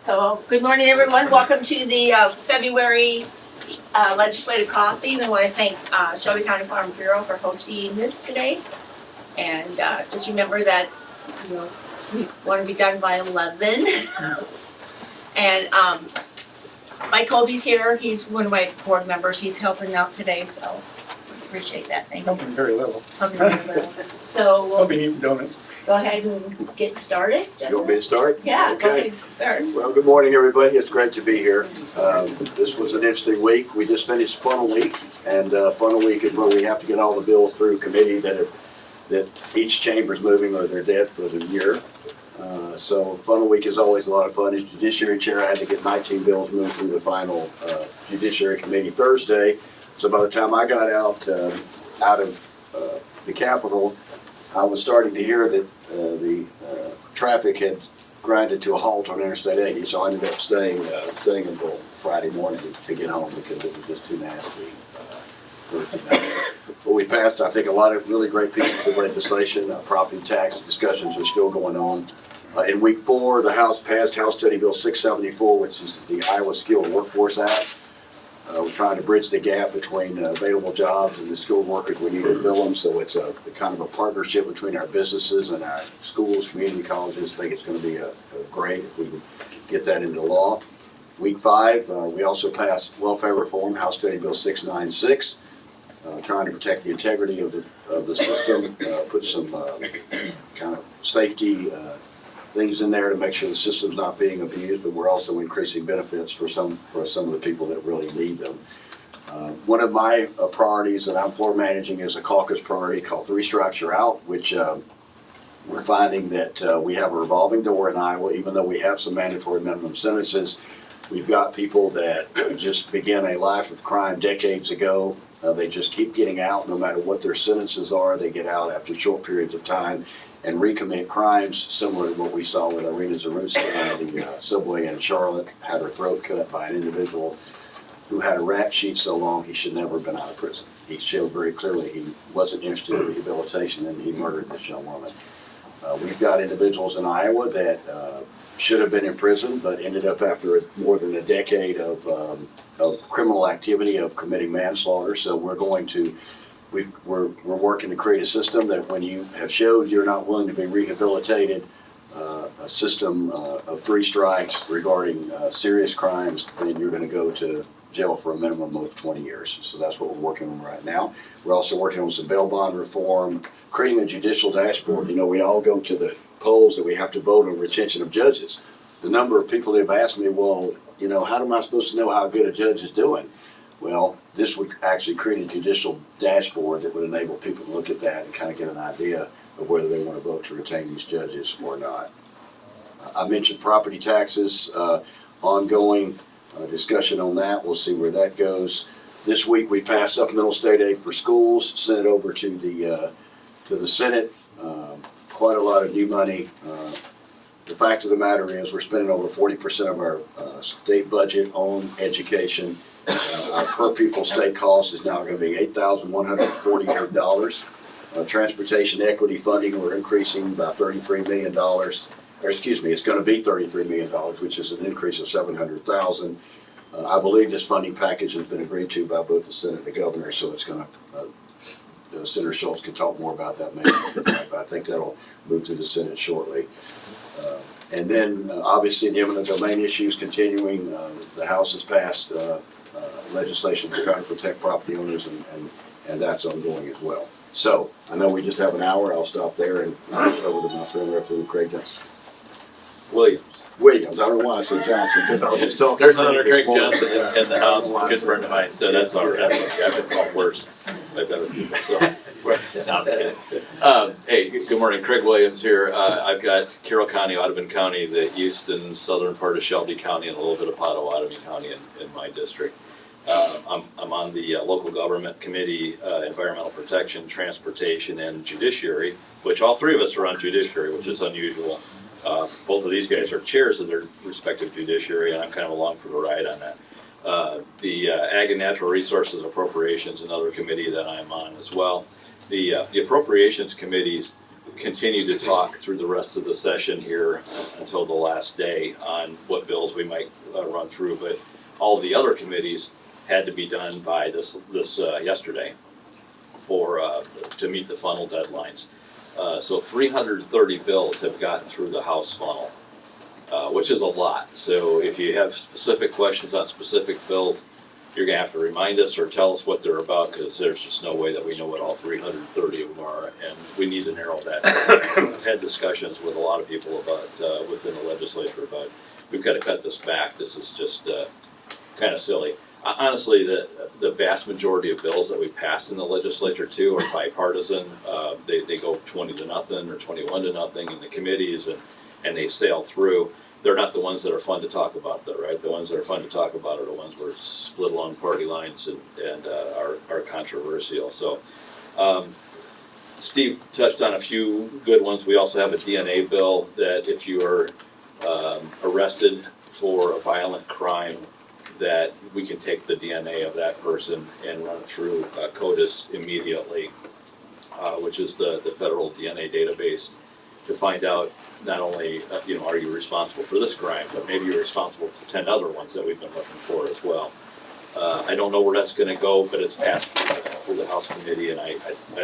So, good morning, everyone. Welcome to the February Legislative Coffee. We want to thank Shelby County Farm Bureau for hosting this today. And just remember that we want to be done by 11. And Mike Colby's here. He's one of my board members. He's helping out today, so appreciate that. Thank you. Helping very little. Helping very little. So we'll Helping eat donuts. go ahead and get started. Justin? You want me to start? Yeah, Okay. go ahead and start. Well, good morning, everybody. It's great to be here. This was an interesting week. We just finished funnel week, and funnel week is where we have to get all the bills through committee that each chamber's moving or they're dead for the year. So funnel week is always a lot of fun. As Judiciary Chair, I had to get 19 bills moved through the final Judiciary Committee Thursday. So by the time I got out of the Capitol, I was starting to hear that the traffic had grinded to a halt on Interstate 80, so I ended up staying until Friday morning to get home because it was just too nasty. But we passed, I think, a lot of really great pieces of legislation. Property tax discussions are still going on. In week 4, the House passed House Study Bill 674, which is the Iowa Skilled Workforce Act. We're trying to bridge the gap between available jobs and the skilled workers we need to fill them. So it's a kind of a partnership between our businesses and our schools, community colleges. I think it's going to be great if we can get that into law. Week 5, we also passed welfare reform, House Study Bill 696, trying to protect the integrity of the system, put some kind of safety things in there to make sure the system's not being abused, but we're also increasing benefits for some of the people that really need them. One of my priorities that I'm floor managing is a caucus priority called 3 Strikes You're Out, which we're finding that we have a revolving door in Iowa. Even though we have some mandatory minimum sentences, we've got people that just began a life of crime decades ago. They just keep getting out no matter what their sentences are. They get out after short periods of time and recommit crimes similar to what we saw with Irina Zarutska, the subway in Charlotte, had her throat cut by an individual who had a rap sheet so long he should never have been out of prison. He showed very clearly he wasn't interested in rehabilitation and he murdered this young woman. We've got individuals in Iowa that should have been in prison but ended up after more than a decade of criminal activity of committing manslaughter. So we're working to create a system that when you have showed you're not willing to be rehabilitated, a system of 3 strikes regarding serious crimes, then you're going to go to jail for a minimum of 20 years. So that's what we're working on right now. We're also working on some bail bond reform, creating a judicial dashboard. You know, we all go to the polls that we have to vote on retention of judges. The number of people that have asked me, well, you know, how am I supposed to know how good a judge is doing? Well, this would actually create a judicial dashboard that would enable people to look at that and kind of get an idea of whether they want to vote to retain these judges or not. I mentioned property taxes, ongoing discussion on that. We'll see where that goes. This week we passed supplemental state aid for schools, sent it over to the Senate. Quite a lot of new money. The fact of the matter is we're spending over 40% of our state budget on education. Our per pupil state cost is now going to be $8,148. Transportation equity funding, we're increasing by $33 million. Or excuse me, it's going to be $33 million, which is an increase of $700,000. I believe this funding package has been agreed to by both the Senate and the governor, so it's going to, Senator Schultz can talk more about that maybe, but I think that'll move to the Senate shortly. And then obviously the eminent domain issues continuing. The House has passed legislation to try to protect property owners, and that's ongoing as well. So I know we just have an hour. I'll stop there and turn it over to my friend Representative Craig Johnson. Williams. I don't know why I said Johnson because I was just talking. There's another Craig Johnson in the House, a good friend of mine, so that's all right. I've been called worse by better people. So. No, I'm kidding. Hey, good morning. Craig Williams here. I've got Carroll County, Audubon County, the eastern southern part of Shelby County, and a little bit of Pottawatomie County in my district. I'm on the local government committee, environmental protection, transportation, and judiciary, which all 3 of us are on judiciary, which is unusual. Both of these guys are chairs of their respective judiciary, and I'm kind of along for the ride on that. The Ag and Natural Resources Appropriations, another committee that I'm on as well. The Appropriations Committees continue to talk through the rest of the session here until the last day on what bills we might run through. But all of the other committees had to be done by this yesterday to meet the funnel deadlines. So 330 bills have gotten through the House funnel, which is a lot. So if you have specific questions on specific bills, you're gonna have to remind us or tell us what they're about, because there's just no way that we know what all 330 of them are, and we need to narrow that down. I've had discussions with a lot of people about, within the legislature about, we've got to cut this back. This is just kind of silly. Honestly, the vast majority of bills that we pass in the legislature too are bipartisan. They go 20-0 or 21-0 in the committees, and they sail through. They're not the ones that are fun to talk about, though, right? The ones that are fun to talk about are the ones where it's split along party lines and are controversial. So Steve touched on a few good ones. We also have a DNA bill that if you are arrested for a violent crime, that we can take the DNA of that person and run it through CODIS immediately, which is the federal DNA database, to find out not only, are you responsible for this crime, but maybe you're responsible for 10 other ones that we've been looking for as well. I don't know where that's going to go, but it's passed through the House committee, and I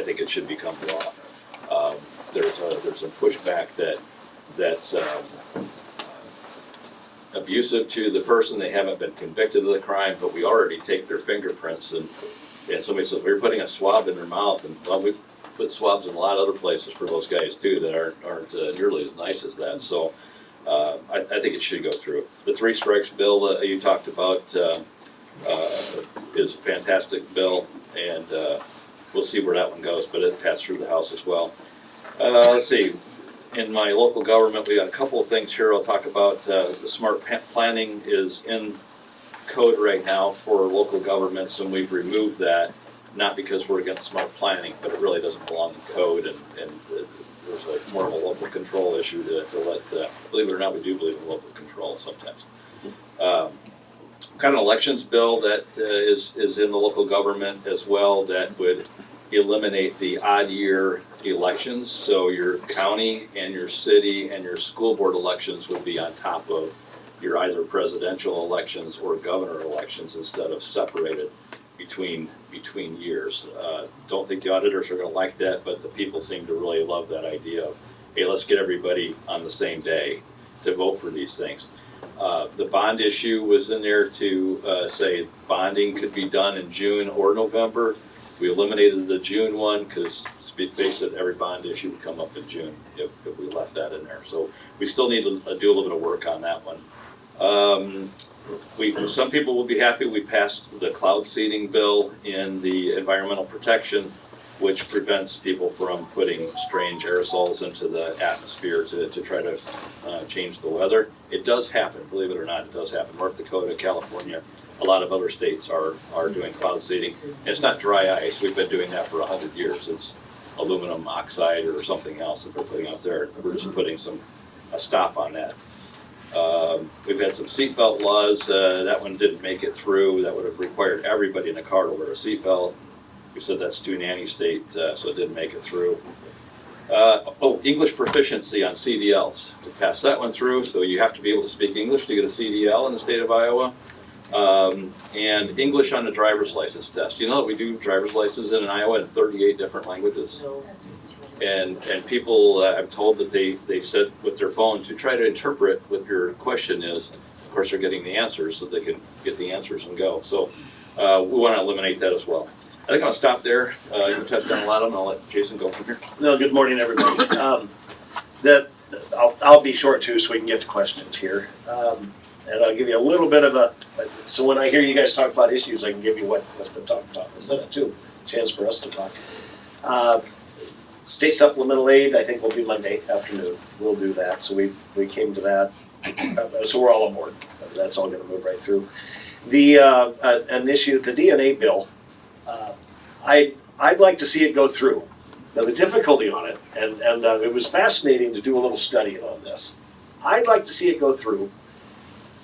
think it should become law. There's some pushback that's abusive to the person. They haven't been convicted of the crime, but we already take their fingerprints, and somebody says, we're putting a swab in their mouth, and well, we put swabs in a lot of other places for those guys too that aren't nearly as nice as that. So I think it should go through. The 3 strikes bill that you talked about is a fantastic bill, and we'll see where that one goes, but it passed through the House as well. Let's see. In my local government, we got a couple of things here I'll talk about. The smart planning is in code right now for local governments, and we've removed that, not because we're against smart planning, but it really doesn't belong in code, and there's more of a local control issue to let, believe it or not, we do believe in local control sometimes. Kind of elections bill that is in the local government as well, that would eliminate the odd year elections. So your county and your city and your school board elections would be on top of your either presidential elections or governor elections, instead of separated between years. Don't think the auditors are going to like that, but the people seem to really love that idea of, hey, let's get everybody on the same day to vote for these things. The bond issue was in there to say bonding could be done in June or November. We eliminated the June one because, to face it, every bond issue would come up in June if we left that in there. So we still need to do a little bit of work on that one. Some people will be happy we passed the cloud seeding bill in the environmental protection, which prevents people from putting strange aerosols into the atmosphere to try to change the weather. It does happen, believe it or not, it does happen. North Dakota, California, a lot of other states are doing cloud seeding. And it's not dry ice. We've been doing that for 100 years. It's aluminum oxide or something else that we're putting up there. We're just putting a stop on that. We've had some seatbelt laws. That one didn't make it through. That would have required everybody in the car to wear a seatbelt. We said that's too nanny state, so it didn't make it through. English proficiency on CDLs. We passed that one through, so you have to be able to speak English to get a CDL in the state of Iowa. And English on the driver's license test. You know that we do driver's licenses in Iowa in 38 different languages? And people, I'm told that they said with their phone to try to interpret what your question is. Of course, they're getting the answers so they can get the answers and go. So we want to eliminate that as well. I think I'll stop there. You touched on a lot of them. I'll let Jason go from here. No, good morning, everybody. I'll be short too, so we can get to questions here. And I'll give you a little bit of so when I hear you guys talk about issues, I can give you what's been talked about in the Senate too. Chance for us to talk. State supplemental aid, I think will be Monday afternoon. We'll do that. So we came to that. So we're all aboard. That's all going to move right through. An issue, the DNA bill. I'd like to see it go through. Now the difficulty on it, and it was fascinating to do a little study on this. I'd like to see it go through.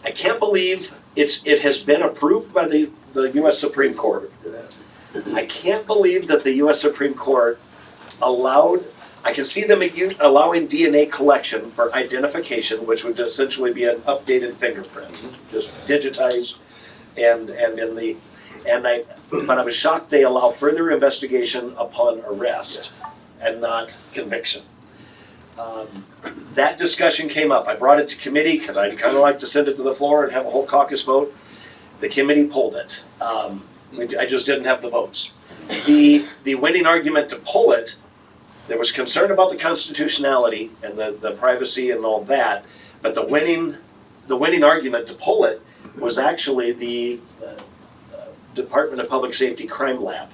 I can't believe it has been approved by the U.S. Supreme Court. I can't believe that the U.S. Supreme Court allowed I can see them allowing DNA collection for identification, which would essentially be an updated fingerprint, just digitized but I was shocked they allow further investigation upon arrest and not conviction. That discussion came up. I brought it to committee because I'd kind of like to send it to the floor and have a whole caucus vote. The committee pulled it. I just didn't have the votes. The winning argument to pull it, there was concern about the constitutionality and the privacy and all that, but the winning argument to pull it was actually the Department of Public Safety Crime Lab.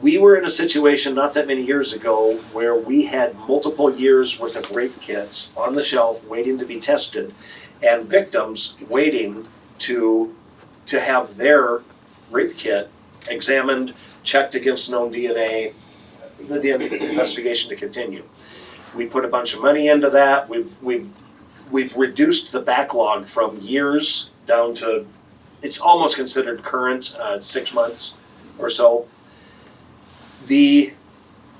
We were in a situation not that many years ago where we had multiple years worth of rape kits on the shelf waiting to be tested, and victims waiting to have their rape kit examined, checked against known DNA, the investigation to continue. We put a bunch of money into that. We've reduced the backlog from years down to, it's almost considered current, 6 months or so. The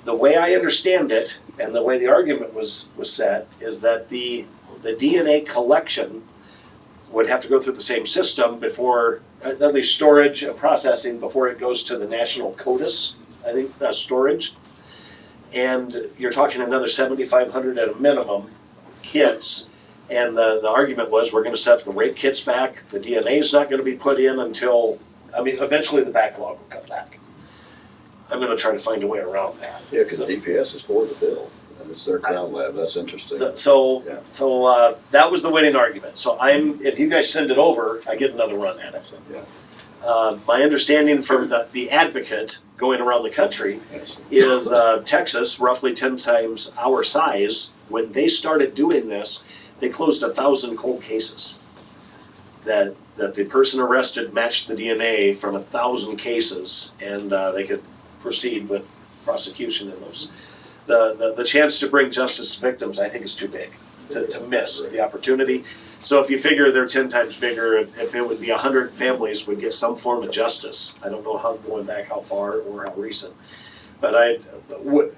way I understand it, and the way the argument was set, is that the DNA collection would have to go through the same system before, at least storage and processing, before it goes to the national CODIS, I think, storage. And you're talking another 7,500 at a minimum kits. And the argument was, we're gonna set the rape kits back, the DNA is not gonna be put in until, eventually the backlog will come back. I'm gonna try to find a way around that. Yeah, because DPS is for the bill, and it's their crime lab, that's interesting. So Yeah. that was the winning argument. So if you guys send it over, I get another run at it. Yeah. My understanding from the advocate going around the country Yes. is Texas, roughly 10 times our size, when they started doing this, they closed 1,000 cold cases. That the person arrested matched the DNA from 1,000 cases, and they could proceed with prosecution in those. The chance to bring justice to victims, I think, is too big to miss the opportunity. So if you figure they're 10 times bigger, if it would be 100 families would get some form of justice. I don't know how going back how far or how recent, but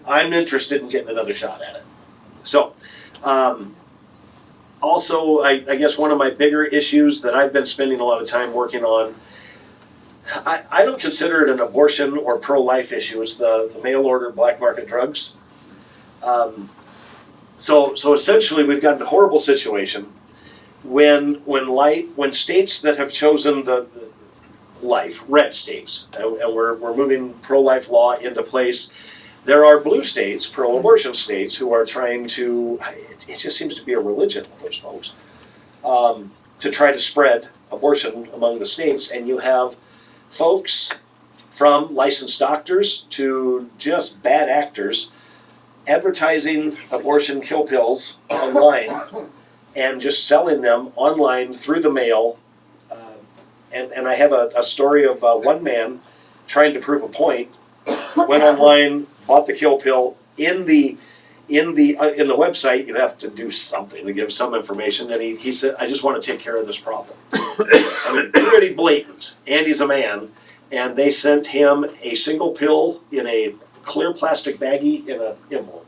I'm interested in getting another shot at it. So. Also, I guess one of my bigger issues that I've been spending a lot of time working on, I don't consider it an abortion or pro-life issue. It's the mail order black market drugs. So essentially, we've got a horrible situation when states that have chosen the life, red states, and we're moving pro-life law into place. There are blue states, pro-abortion states, who are trying to, it just seems to be a religion with those folks, to try to spread abortion among the states. And you have folks from licensed doctors to just bad actors advertising abortion kill pills online and just selling them online through the mail. And I have a story of one man trying to prove a point, went online, bought the kill pill. In the website, you have to do something to give some information, and he said, I just want to take care of this problem. Pretty blatant. Andy's a man, and they sent him a single pill in a clear plastic baggie in an envelope.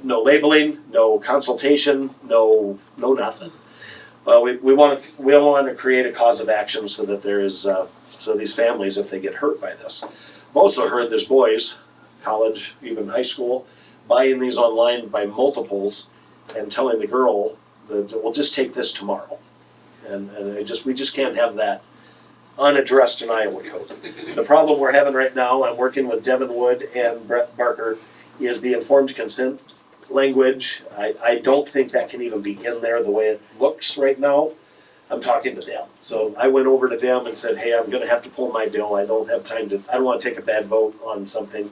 No labeling, no consultation, no nothing. Well, we want to create a cause of action so that there is so these families, if they get hurt by this. I've also heard there's boys, college, even high school, buying these online by multiples and telling the girl that we'll just take this tomorrow. And we just can't have that unaddressed in Iowa code. The problem we're having right now, I'm working with Devin Wood and Brett Barker, is the informed consent language. I don't think that can even be in there the way it looks right now. I'm talking to them. So I went over to them and said, hey, I'm going to have to pull my bill. I don't have time I don't want to take a bad vote on something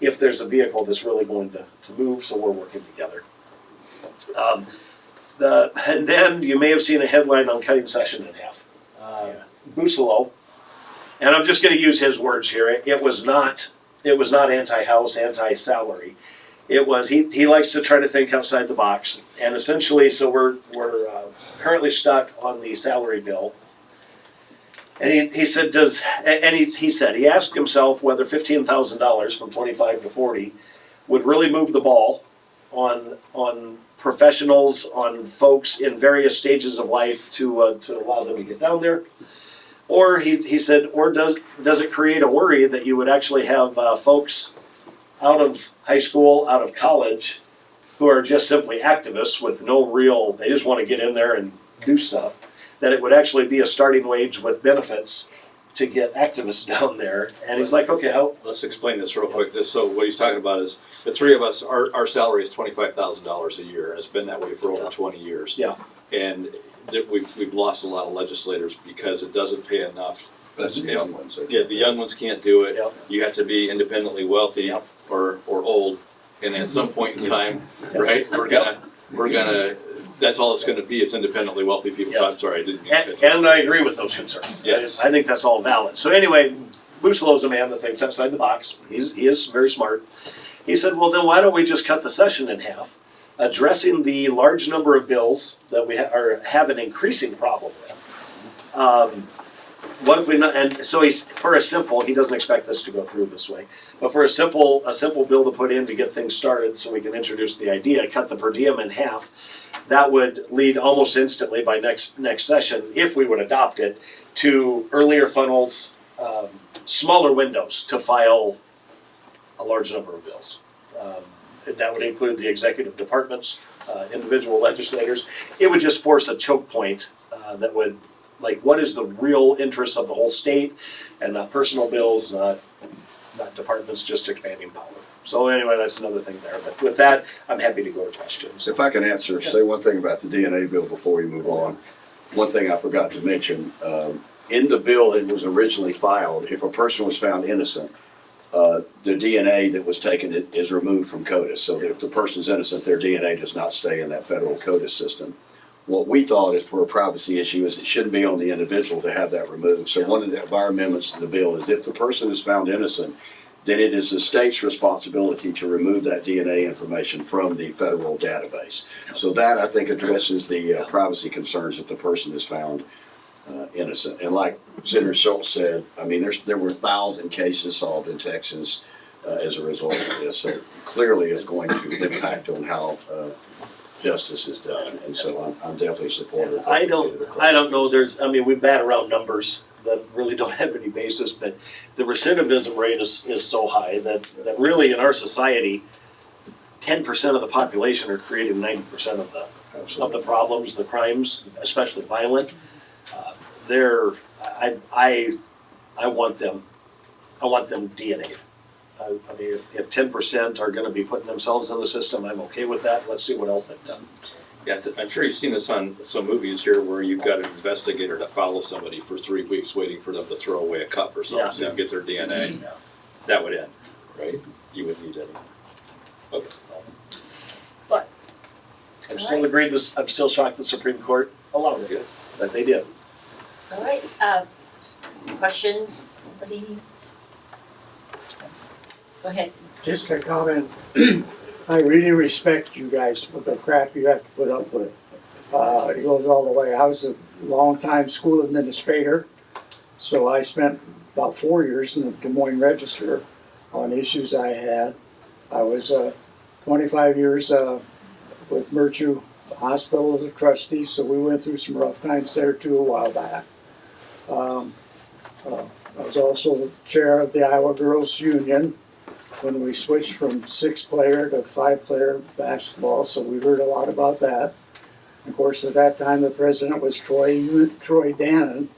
if there's a vehicle that's really going to move, so we're working together. And then you may have seen a headline on cutting session in half. Busolo, and I'm just going to use his words here. It was not anti-house, anti-salary. It was he likes to try to think outside the box, and essentially, so we're currently stuck on the salary bill. And he said, he asked himself whether $15,000 from 25 to 40 would really move the ball on professionals, on folks in various stages of life to allow them to get down there. Or he said, or does it create a worry that you would actually have folks out of high school, out of college, who are just simply activists with no real, they just want to get in there and do stuff, that it would actually be a starting wage with benefits to get activists down there. And he's like, okay, Let's explain this real quick. So what he's talking about is the three of us, our salary is $25,000 a year, and it's been that way for over 20 years. yeah, And we've lost a lot of legislators because it doesn't pay enough. That's the You know, young ones. Yeah, the young ones can't do it. Yep. You have to be independently wealthy Yep. or old. And at some point in time, right, we're gonna, that's all it's gonna be, it's independently wealthy people. So I'm Yes. sorry, I didn't mean to. and I agree with those concerns. Yes. I think that's all valid. So anyway, Buslow's a man that thinks outside the box. He is very smart. He said, well, then why don't we just cut the session in half, addressing the large number of bills that we have an increasing problem with. What if we not, and so he's, for a simple, he doesn't expect this to go through this way, but for a simple bill to put in to get things started so we can introduce the idea, cut the per diem in half, that would lead almost instantly by next session, if we would adopt it, to earlier funnels, smaller windows to file a large number of bills. That would include the executive departments, individual legislators. It would just force a choke point that would, like, what is the real interest of the whole state, and not personal bills, not departments just expanding power. So anyway, that's another thing there. But with that, I'm happy to go to questions. If I can say one thing about the DNA bill before we move on. One thing I forgot to mention, in the bill that was originally filed, if a person was found innocent, the DNA that was taken is removed from CODIS. So if the person's innocent, their DNA does not stay in that federal CODIS system. What we thought is, for a privacy issue, is it shouldn't be on the individual to have that removed. So one of our amendments to the bill is, if the person is found innocent, then it is the state's responsibility to remove that DNA information from the federal database. So that, I think, addresses the privacy concerns if the person is found innocent. And like Senator Schultz said, I mean, there were 1,000 cases solved in Texas as a result of this. So clearly it's going to impact on how justice is done. And so I'm definitely supportive. I don't know, we bat around numbers that really don't have any basis, but the recidivism rate is so high that really in our society, 10% of the population are creating 90% of the problems, the crimes, especially violent. I want them DNA'd. I mean, if 10% are gonna be putting themselves in the system, I'm okay with that. Let's see what else they've done. Yeah, I'm sure you've seen this on some movies here where you've got an investigator to follow somebody for 3 weeks waiting for them to throw away a cup or something, Yeah. so you get their DNA. Yeah. That would end, right? You wouldn't need any. Okay. But, I'm still shocked the Supreme Court allowed it, but they did. all right, questions, somebody? Go ahead. Just a comment, I really respect you guys for the crap you have to put up with. It goes all the way. I was a long-time school administrator, so I spent about 4 years in the Des Moines Register on issues I had. I was 25 years with Merchu Hospital as a trustee, so we went through some rough times there too a while back. I was also the chair of the Iowa Girls Union when we switched from 6-player to 5-player basketball, so we heard a lot about that. Of course, at that time, the president was Troy Dannon,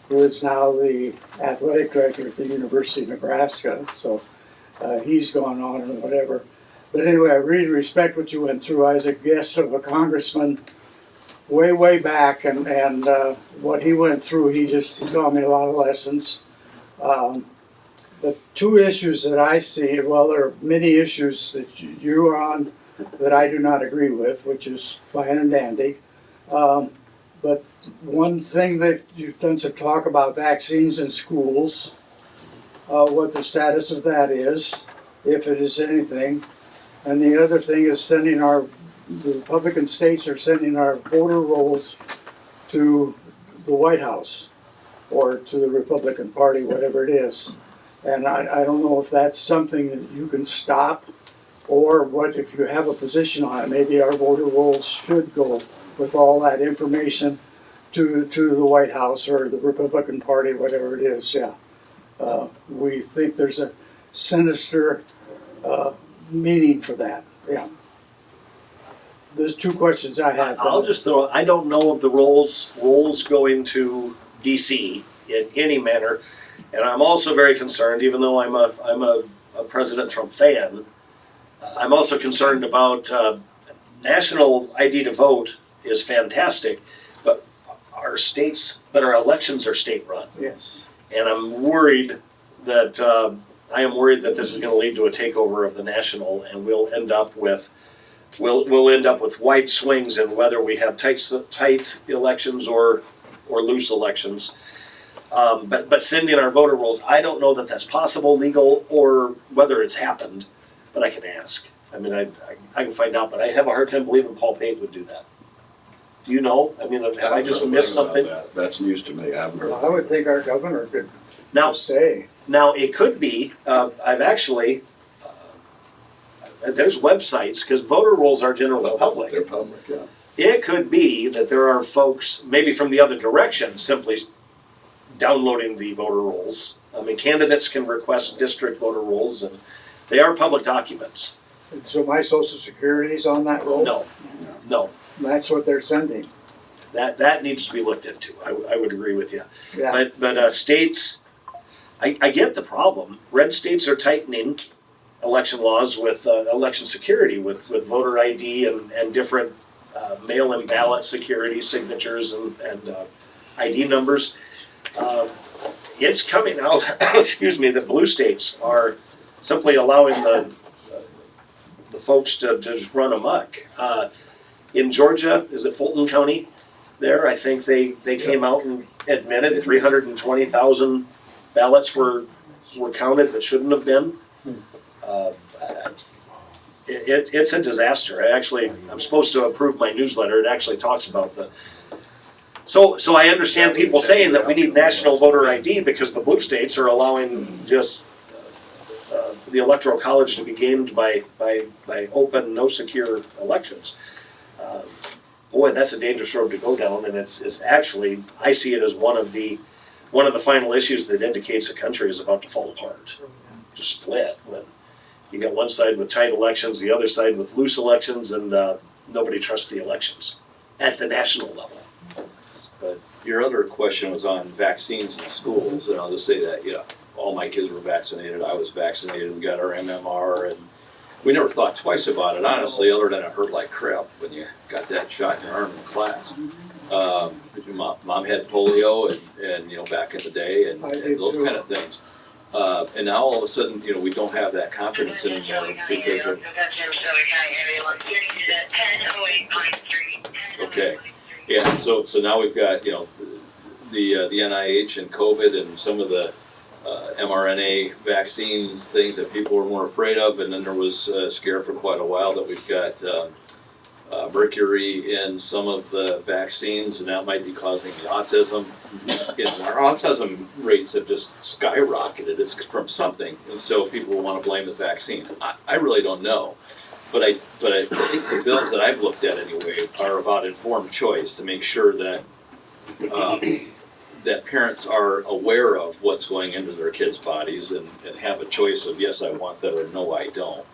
who is now the athletic director at the University of Nebraska, so he's gone on and whatever. But anyway, I really respect what you went through. I was a guest of a congressman way back, and what he went through, he taught me a lot of lessons. The two issues that I see, well, there are many issues that you are on that I do not agree with, which is fine and dandy. But one thing that you've done some talk about vaccines in schools, what the status of that is, if it is anything. And the other thing is the Republican states are sending our voter rolls to the White House or to the Republican Party, whatever it is. And I don't know if that's something that you can stop Or what if you have a position on it, maybe our voter rolls should go with all that information to the White House or the Republican Party, whatever it is, yeah. We think there's a sinister meaning for that, yeah. There's two questions I have. I'll just throw, I don't know of the rolls going to DC in any manner. And I'm also very concerned, even though I'm a President Trump fan, I'm also concerned about national ID to vote is fantastic, but our states, but our elections are state run. Yes. And I'm worried that, I am worried that this is gonna lead to a takeover of the national, and we'll end up with wide swings in whether we have tight elections or loose elections. But sending our voter rolls, I don't know that that's possible, legal, or whether it's happened, but I can ask. I mean, I can find out, but I have a hard time believing Paul Pate would do that. Do you know? I mean, have I just missed something? That's news to me. I haven't heard. I would think our governor could Now, say. Now, it could be, I've actually, there's websites, because voter rolls are generally public. They're public, yeah. It could be that there are folks, maybe from the other direction, simply downloading the voter rolls. I mean, candidates can request district voter rolls, and they are public documents. So my social security's on that roll? No, That's what they're sending. that needs to be looked into. I would agree with you. Yeah. But states, I get the problem. Red states are tightening election laws with election security, with voter ID and different mail-in ballot security signatures and ID numbers. It's coming out, excuse me, that blue states are simply allowing the folks to just run amok. In Georgia, is it Fulton County? There, I think they came out and admitted 320,000 ballots were counted that shouldn't have been. It's a disaster. I'm supposed to approve my newsletter. It actually talks about the. So I understand people saying that we need national voter ID because the blue states are allowing just the electoral college to be gamed by open, no secure elections. Boy, that's a dangerous road to go down, and it's actually, I see it as one of the final issues that indicates a country is about to fall apart, just split. When you got one side with tight elections, the other side with loose elections, and nobody trusts the elections at the national level. But your other question was on vaccines in schools, and I'll just say that, yeah, all my kids were vaccinated, I was vaccinated, we got our MMR, and we never thought twice about it, honestly, other than it hurt like crap when you got that shot in your arm in class. Mom had polio and back in the day and those kind of things. And now all of a sudden, we don't have that confidence anymore because of. Okay, yeah. So now we've got the NIH and COVID and some of the mRNA vaccines, things that people were more afraid of, and then there was a scare for quite a while that we've got mercury in some of the vaccines, and that might be causing the autism. Our autism rates have just skyrocketed. It's from something, and so people will want to blame the vaccine. I really don't know, but I think the bills that I've looked at anyway are about informed choice to make sure that that parents are aware of what's going into their kids' bodies and have a choice of yes, I want that, or no, I don't.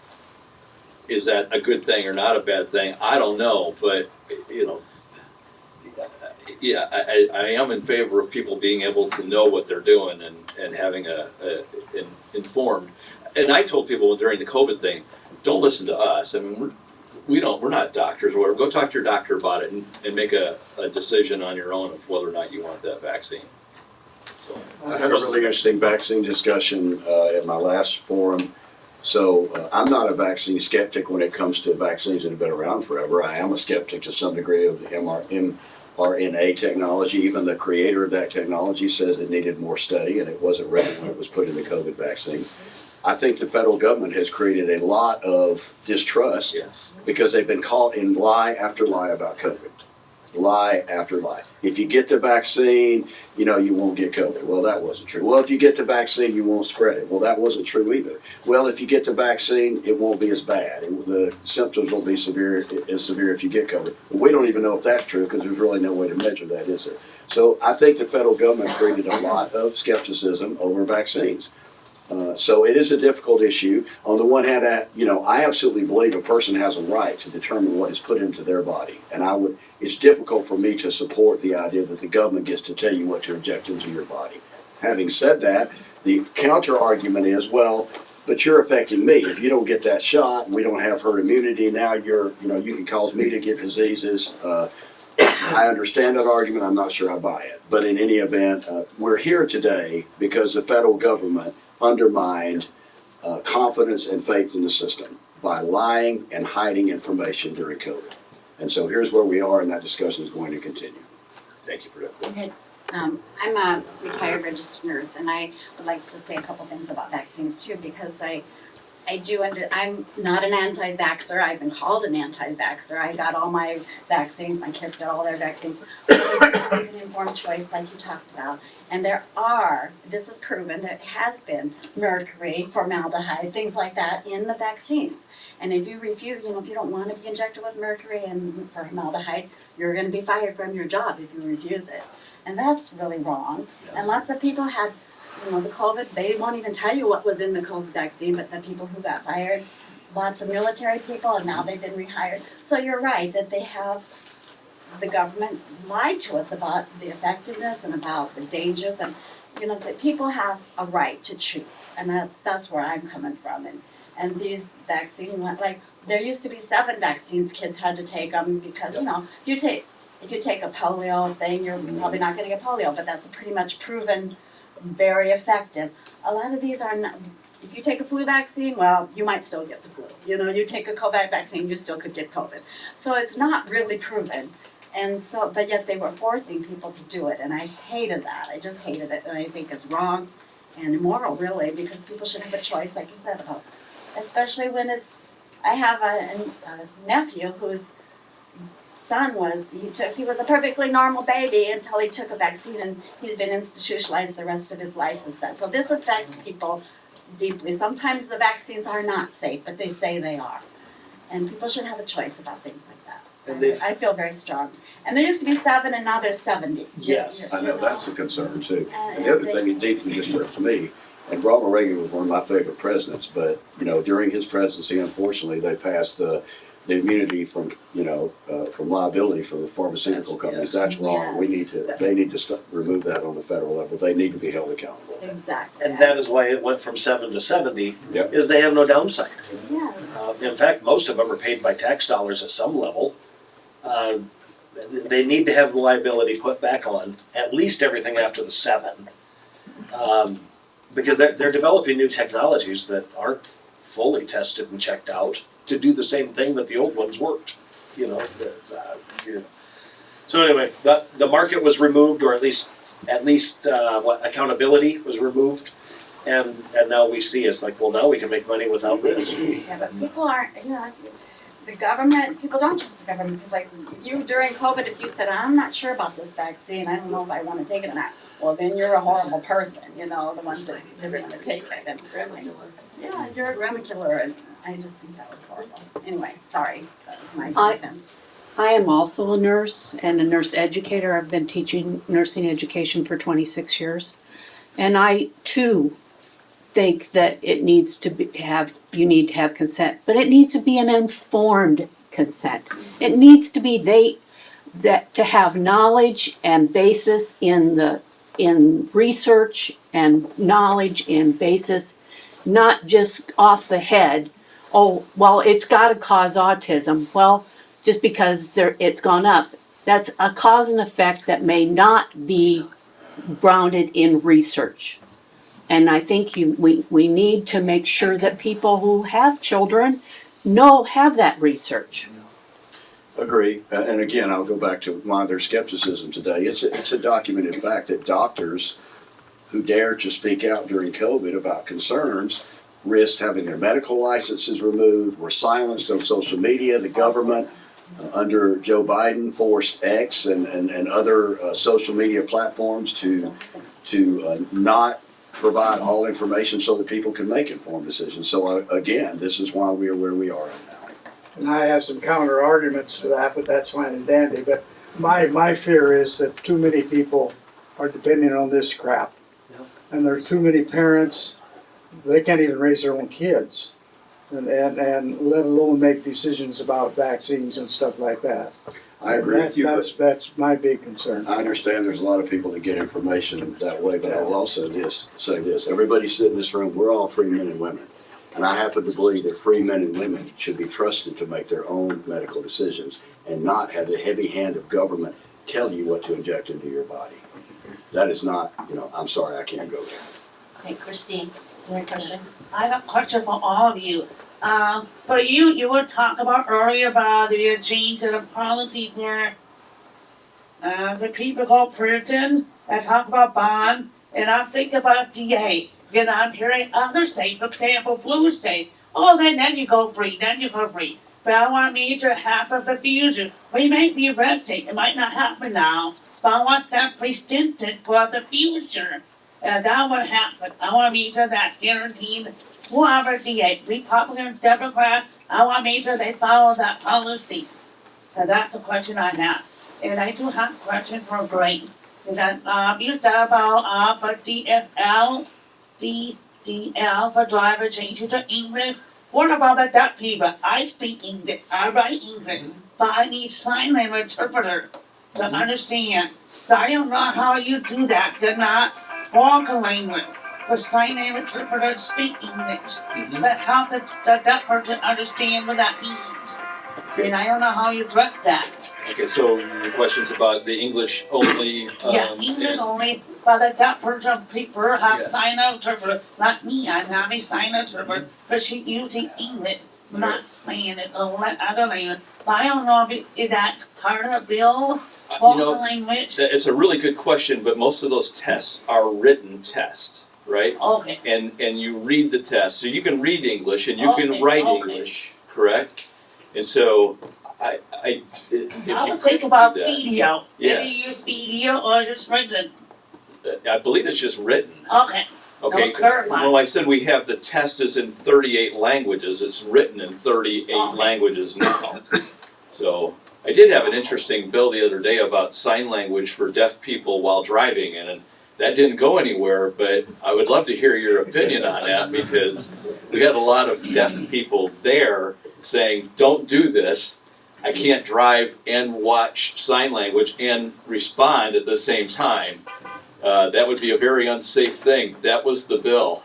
Is that a good thing or not a bad thing? I don't know, but yeah, I am in favor of people being able to know what they're doing and having an informed. And I told people during the COVID thing, don't listen to us. I mean, we're not doctors or whatever. Go talk to your doctor about it and make a decision on your own of whether or not you want that vaccine. So I had a really interesting vaccine discussion at my last forum. So I'm not a vaccine skeptic when it comes to vaccines that have been around forever. I am a skeptic to some degree of the mRNA technology. Even the creator of that technology says it needed more study and it wasn't ready when it was put in the COVID vaccine. I think the federal government has created a lot of distrust Yes. because they've been caught in lie after lie about COVID. lie after lie. If you get the vaccine, you know, you won't get COVID. Well, that wasn't true. Well, if you get the vaccine, you won't spread it. Well, that wasn't true either. Well, if you get the vaccine, it won't be as bad. The symptoms won't be as severe if you get COVID. We don't even know if that's true because there's really no way to measure that, is there? So I think the federal government created a lot of skepticism over vaccines. So it is a difficult issue. On the one hand, I absolutely believe a person has a right to determine what is put into their body. And it's difficult for me to support the idea that the government gets to tell you what to inject into your body. Having said that, the counter argument is, well, but you're affecting me. If you don't get that shot, we don't have herd immunity. Now you can cause me to get diseases. I understand that argument. I'm not sure I buy it. But in any event, we're here today because the federal government undermined confidence and faith in the system by lying and hiding information during COVID. And so here's where we are, and that discussion is going to continue. Thank you for that. Okay. I'm a retired registered nurse, and I would like to say a couple things about vaccines too, because I'm not an anti-vaxxer. I've been called an anti-vaxxer. I got all my vaccines. My kids got all their vaccines. But I make an informed choice, like you talked about. And this is proven, there has been mercury, formaldehyde, things like that in the vaccines. And if you refuse, if you don't want to be injected with mercury and formaldehyde, you're going to be fired from your job if you refuse it. And that's really wrong. Yes. And lots of people had, the COVID, they won't even tell you what was in the COVID vaccine, but the people who got fired, lots of military people, and now they've been rehired. So you're right that the government lied to us about the effectiveness and about the dangers, and that people have a right to choose, and that's where I'm coming from. And these vaccines, like there used to be 7 vaccines kids had to take them because if you take a polio thing, you're probably not going to get polio, but that's pretty much proven very effective. A lot of these are not. If you take a flu vaccine, well, you might still get the flu. You take a COVID vaccine, you still could get COVID. So it's not really proven. And so, but yet they were forcing people to do it, and I hated that. I just hated it, and I think it's wrong and immoral, really, because people should have a choice, like you said, about, especially when I have a nephew whose son he was a perfectly normal baby until he took a vaccine, and he's been institutionalized the rest of his life since that. So this affects people deeply. Sometimes the vaccines are not safe, but they say they are. And people should have a choice about things like that. And I feel very strong. And there used to be 7 and now there's 70. Yes. I know that's a concern too. And the other thing that deeply disturbs me, and Ronald Reagan was one of my favorite presidents, but during his presidency, unfortunately, they passed the immunity from liability for the pharmaceutical companies. That's wrong. Yes. They need to remove that on the federal level. They need to be held accountable. Exactly. And that is why it went from 7 to 70, Yep. is they have no downside. Yes. In fact, most of them are paid by tax dollars at some level. They need to have the liability put back on, at least everything after the 7. Because they're developing new technologies that aren't fully tested and checked out to do the same thing that the old ones worked. So anyway, the market was removed, or at least accountability was removed, and now we see it's like, well, now we can make money without this. Yeah, but people aren't, the government, people don't trust the government, because like you during COVID, if you said, I'm not sure about this vaccine, I don't know if I want to take it or not, well, then you're a horrible person, the ones that didn't want to take it. And, yeah, you're a grandma killer, and I just think that was horrible. Anyway, sorry, that was my 2 cents. I am also a nurse and a nurse educator. I've been teaching nursing education for 26 years. And I, too, think that you need to have consent. But it needs to be an informed consent. It needs to be to have knowledge and basis in research and knowledge and basis, not just off the head. Oh, well, it's got to cause autism. Well, just because it's gone up, that's a cause and effect that may not be grounded in research. And I think we need to make sure that people who have children have that research. Agree. And again, I'll go back to their skepticism today. It's a documented fact that doctors who dared to speak out during COVID about concerns risked having their medical licenses removed, were silenced on social media. The government under Joe Biden, forced X and other social media platforms to not provide all information so that people can make informed decisions. So again, this is why we are where we are right now. And I have some counter arguments to that, but that's fine and dandy. But my fear is that too many people are depending on this crap. And there's too many parents, they can't even raise their own kids. And let alone make decisions about vaccines and stuff like that. I agree with you. That's my big concern. I understand there's a lot of people that get information that way, but I will also say this. Everybody sitting in this room, we're all free men and women. And I happen to believe that free men and women should be trusted to make their own medical decisions and not have the heavy hand of government tell you what to inject into your body. That is not, I'm sorry, I can't go there. Okay, Christine, you have a question? I have a question for all of you. For you were talking about earlier about the change in the policy where the people go prison and talk about bond, and I'm thinking about DA. Because I'm hearing other states, for example, blue state, then you go free, But I want major half of the future. We may be a red state, it might not happen now, but I want that presented for the future. And that would happen. I want to make sure that guaranteed whoever DA, Republican, Democrat, I want to make sure they follow that policy. So that's the question I have. And I do have a question for Greg. Is that you said about for DDL for driver change to English. What about the deaf people? I speak English, I write English, but I need sign language interpreter to understand. So I don't know how you do that. They're not spoken language. For sign language interpreter to speak English, but how the deaf person understand what that means. And I don't know how you address that. Okay, so your question's about the English only. Yeah, English only, but the deaf person prefer have Yes. sign interpreter. Not me, I'm not a sign interpreter, but she using English, not Spanish or other language. But I don't know if that part of the bill, spoken language. It's a really good question, but most of those tests are written tests, right? Okay, And you read the test, so you can read English and you can Okay, write okay. English, correct? And so if you I would could think do about that, video. Yes. Maybe use video or just written. I believe it's just written. Okay, Okay, Don't clarify. well, I said we have the test is in 38 languages. It's written in 38 Okay. languages now. So I did have an interesting bill the other day about sign language for deaf people while driving, and that didn't go anywhere. But I would love to hear your opinion on that because we had a lot of deaf people there saying, "Don't do this. I can't drive and watch sign language and respond at the same time. That would be a very unsafe thing." That was the bill.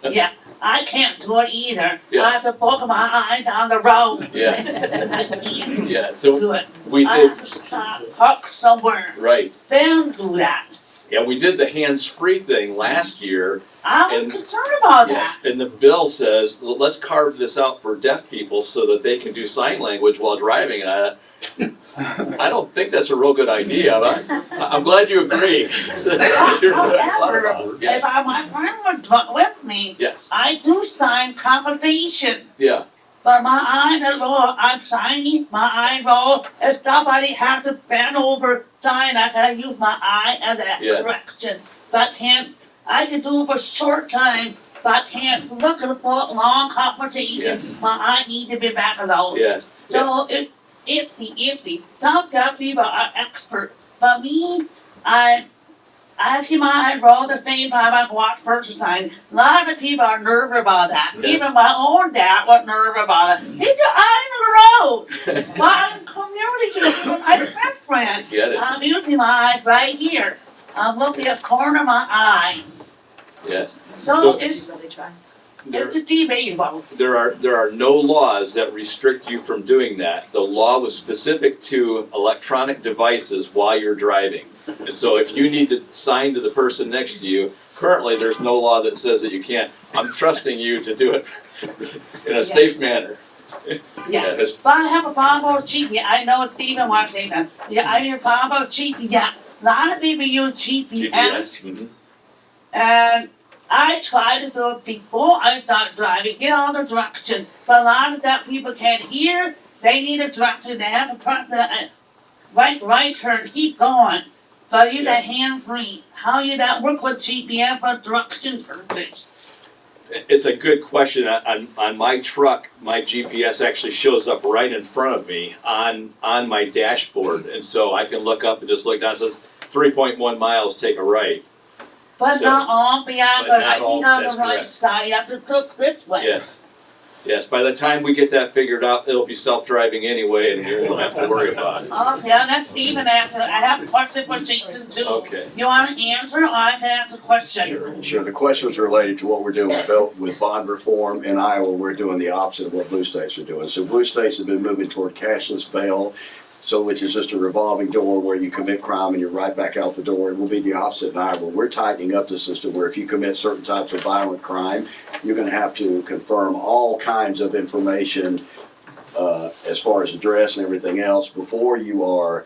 yeah, I can't do it either. Yes. I have to focus my eye down the road. Yes. I can't Yeah, so do it. we I did, have to stop, park somewhere, right. then do that. Yeah, we did the hands-free thing last year. I'm And- concerned about Yes, that. and the bill says, well, let's carve this out for deaf people so that they can do sign language while driving. And I don't think that's a real good idea. I'm glad you agree. However, Yes. if my friend was with me, Yes, I do sign confirmation. yeah, But my eyes roll, I'm signing, my eye roll. If somebody has to bend over, sign, I gotta use my eye as that Yes. direction. But I can do it for short time, but can't look for long conversations. Yes. My eye needs to be back of those. yes. Yeah. So it's iffy. Some deaf people are expert, but me, I keep my eye roll the same time I watch first time. A lot of people are nervous about that. Yes. Even my own dad was nervous about it. Keep your eye on the road. But I'm communicating with my best friend. Get it. I'm using my eyes right here. I'm looking at the corner of my eye. Yes. So So- it's Really try. a debatable. There are no laws that restrict you from doing that. The law was specific to electronic devices while you're driving. And so if you need to sign to the person next to you, currently there's no law that says that you can't. I'm trusting you to do it in a safe manner. Yeah. Yes. But I have a problem with GPS. I know Stephen wants to say that. Yeah, I have a problem with GPS. Yeah. A lot of people use GPS. GPS. Mhm. And I try to do it before I start driving, get all the directions. But a lot of that people can't hear they need a direction, they have to put the right turn, keep going. But you that hand free, how you that work with GPS for direction for this? It's a good question. On my truck, my GPS actually shows up right in front of me on my dashboard. And so I can look up and just look down, it says 3.1 miles, take a right. But So- not all, yeah, but but not I all, think on the that's right correct. side, you have to look this way. Yes. Yes, by the time we get that figured out, it'll be self-driving anyway, and you won't have to worry about it. Okay, that's Stephen answer. I have a question for Jason too. Okay. You want to answer or I can answer the question? Sure. The question was related to what we're doing with bond reform. In Iowa, we're doing the opposite of what blue states are doing. So blue states have been moving toward cashless bail, so which is just a revolving door where you commit crime and you're right back out the door. It will be the opposite in Iowa. We're tightening up the system where if you commit certain types of violent crime, you're going to have to confirm all kinds of information as far as address and everything else before you are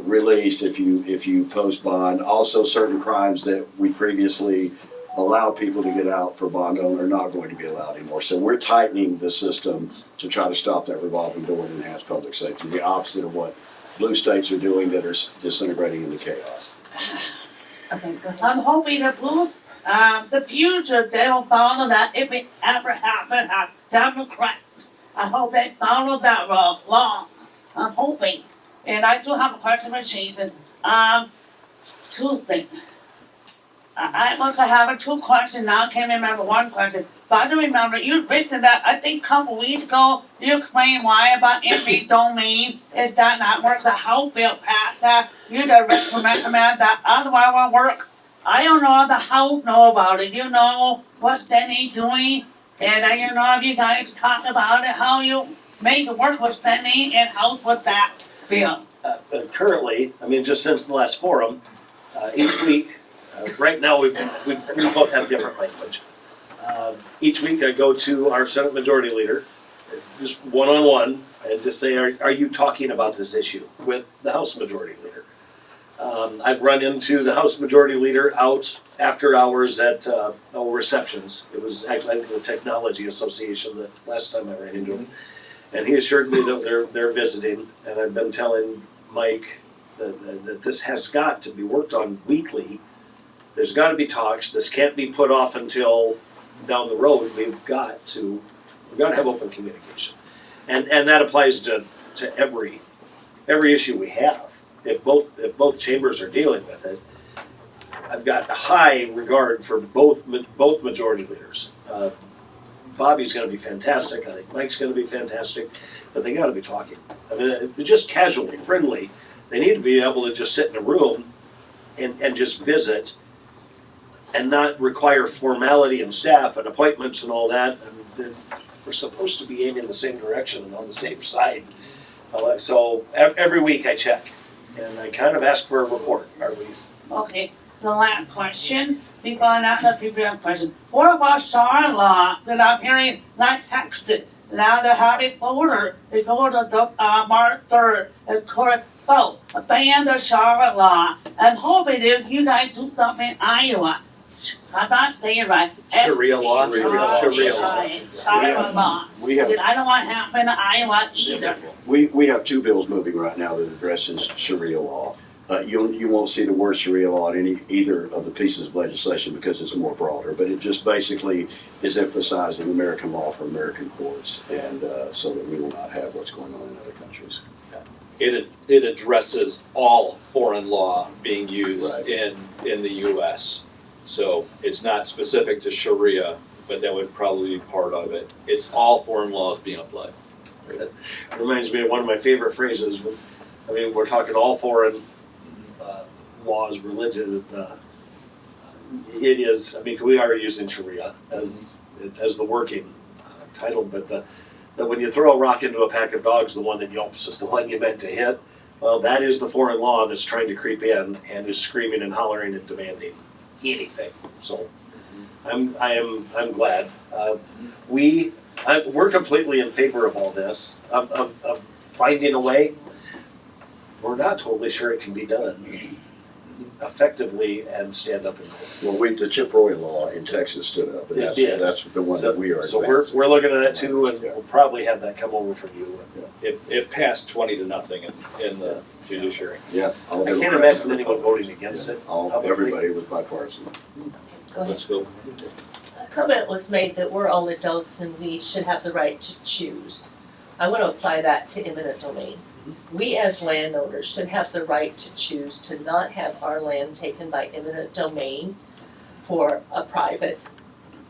released if you post bond. Also, certain crimes that we previously allowed people to get out for bond only are not going to be allowed anymore. So we're tightening the system to try to stop that revolving door and enhance public safety. The opposite of what blue states are doing that are disintegrating into chaos. Okay, go ahead. I'm hoping the blues, the future, they'll follow that if it ever happen, Democrats. I hope they follow that law. I'm hoping. And I do have a question for Jason. Two things. I want to have two questions now. I can't remember one question. But I do remember you written that I think a couple weeks ago you explained why about eminent domain is that not work. The House bill passed that. You just recommend that otherwise won't work. I don't know if the House know about it. You know what Stenny doing, and I don't know if you guys talk about it. How you make it work with Stenny and House with that bill. Currently, I mean, just since the last forum, each week, right now we both have different language. Each week I go to our Senate Majority Leader, just one-on-one, and just say, are you talking about this issue with the House Majority Leader? I've run into the House Majority Leader out after hours at receptions. It was actually, I think, the Technology Association that last time I ran into him. And he assured me that they're visiting, and I've been telling Mike that this has got to be worked on weekly. There's got to be talks. This can't be put off until down the road. We've got to have open communication, and that applies to every issue we have. If both chambers are dealing with it, I've got high regard for both majority leaders. Bobby's going to be fantastic. I think Mike's going to be fantastic, but they got to be talking. I mean, just casually, friendly. They need to be able to just sit in a room and just visit, and not require formality and staff and appointments and all that. And we're supposed to be aiming in the same direction and on the same side. So every week I check, and I kind of ask for a report. Are we? Okay, the last question, before I not have people have question. What about Charlotte law that I'm hearing not texted? Now they have it ordered before the March 3rd, the court vote, ban the Charlotte law. And hoping if you guys do something in Iowa, I'm not saying right. Sharia law? Sharia law. Charlotte law. We have I don't want to happen in Iowa either. we have two bills moving right now that addresses Sharia law. You won't see the word Sharia law in either of the pieces of legislation because it's more broader, but it just basically is emphasizing American law for American courts, and so that we will not have what's going on in other countries. It addresses all foreign law being used Right. in the U.S. So it's not specific to Sharia, but that would probably be part of it. It's all foreign laws being applied. It reminds me of one of my favorite phrases. I mean, we're talking all foreign laws, religion. It is. I mean, we are using Sharia as the working title, but that when you throw a rock into a pack of dogs, the one that yelps is the one you meant to hit. Well, that is the foreign law that's trying to creep in and is screaming and hollering and demanding anything. So, I'm glad. We're completely in favor of all this, of finding a way. We're not totally sure it can be done effectively and stand up in court. Well, the Chip Roy law in Texas stood up, and It did. that's the one that we are So advancing. we're looking at that too, and we'll probably have that come over from you. Yeah. it passed 20-0 in the judiciary. Yeah. I can't imagine anyone voting against it. Everybody was bipartisan. Go ahead. Let's go. A comment was made that we're all adults and we should have the right to choose. I want to apply that to eminent domain. We as landowners should have the right to choose to not have our land taken by eminent domain for a private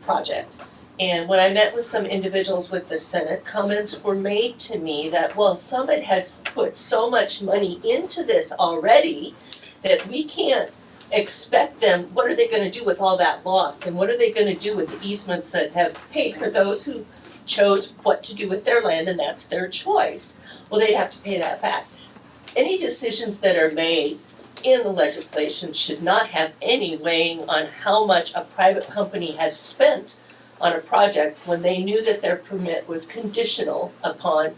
project. And when I met with some individuals with the Senate, comments were made to me that, well, Summit has put so much money into this already that we can't expect them, what are they gonna do with all that loss? And what are they gonna do with the easements that have paid for those who chose what to do with their land, and that's their choice? Well, they'd have to pay that back. Any decisions that are made in the legislation should not have any weighing on how much a private company has spent on a project when they knew that their permit was conditional upon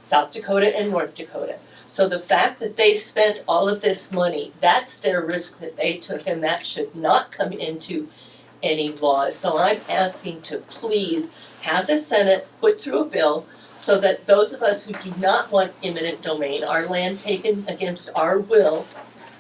South Dakota and North Dakota. So the fact that they spent all of this money, that's their risk that they took, and that should not come into any laws. So I'm asking to please have the Senate put through a bill so that those of us who do not want eminent domain, our land taken against our will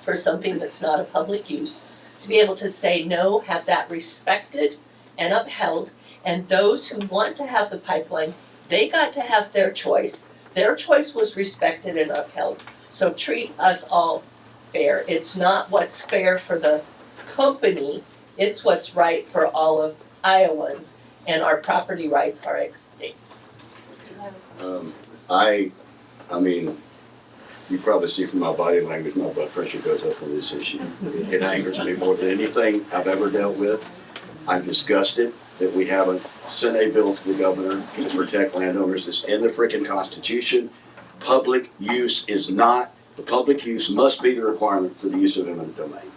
for something that's not a public use, to be able to say no, have that respected and upheld, and those who want to have the pipeline, they got to have their choice. Their choice was respected and upheld. So treat us all fair. It's not what's fair for the company, it's what's right for all of Iowans, and our property rights are at stake. I mean, you probably see from my body language, my blood pressure goes up on this issue. It angers me more than anything I've ever dealt with. I'm disgusted that we haven't sent a bill to the governor to protect landowners. It's in the freaking Constitution. Public use is not, the public use must be the requirement for the use of eminent domain.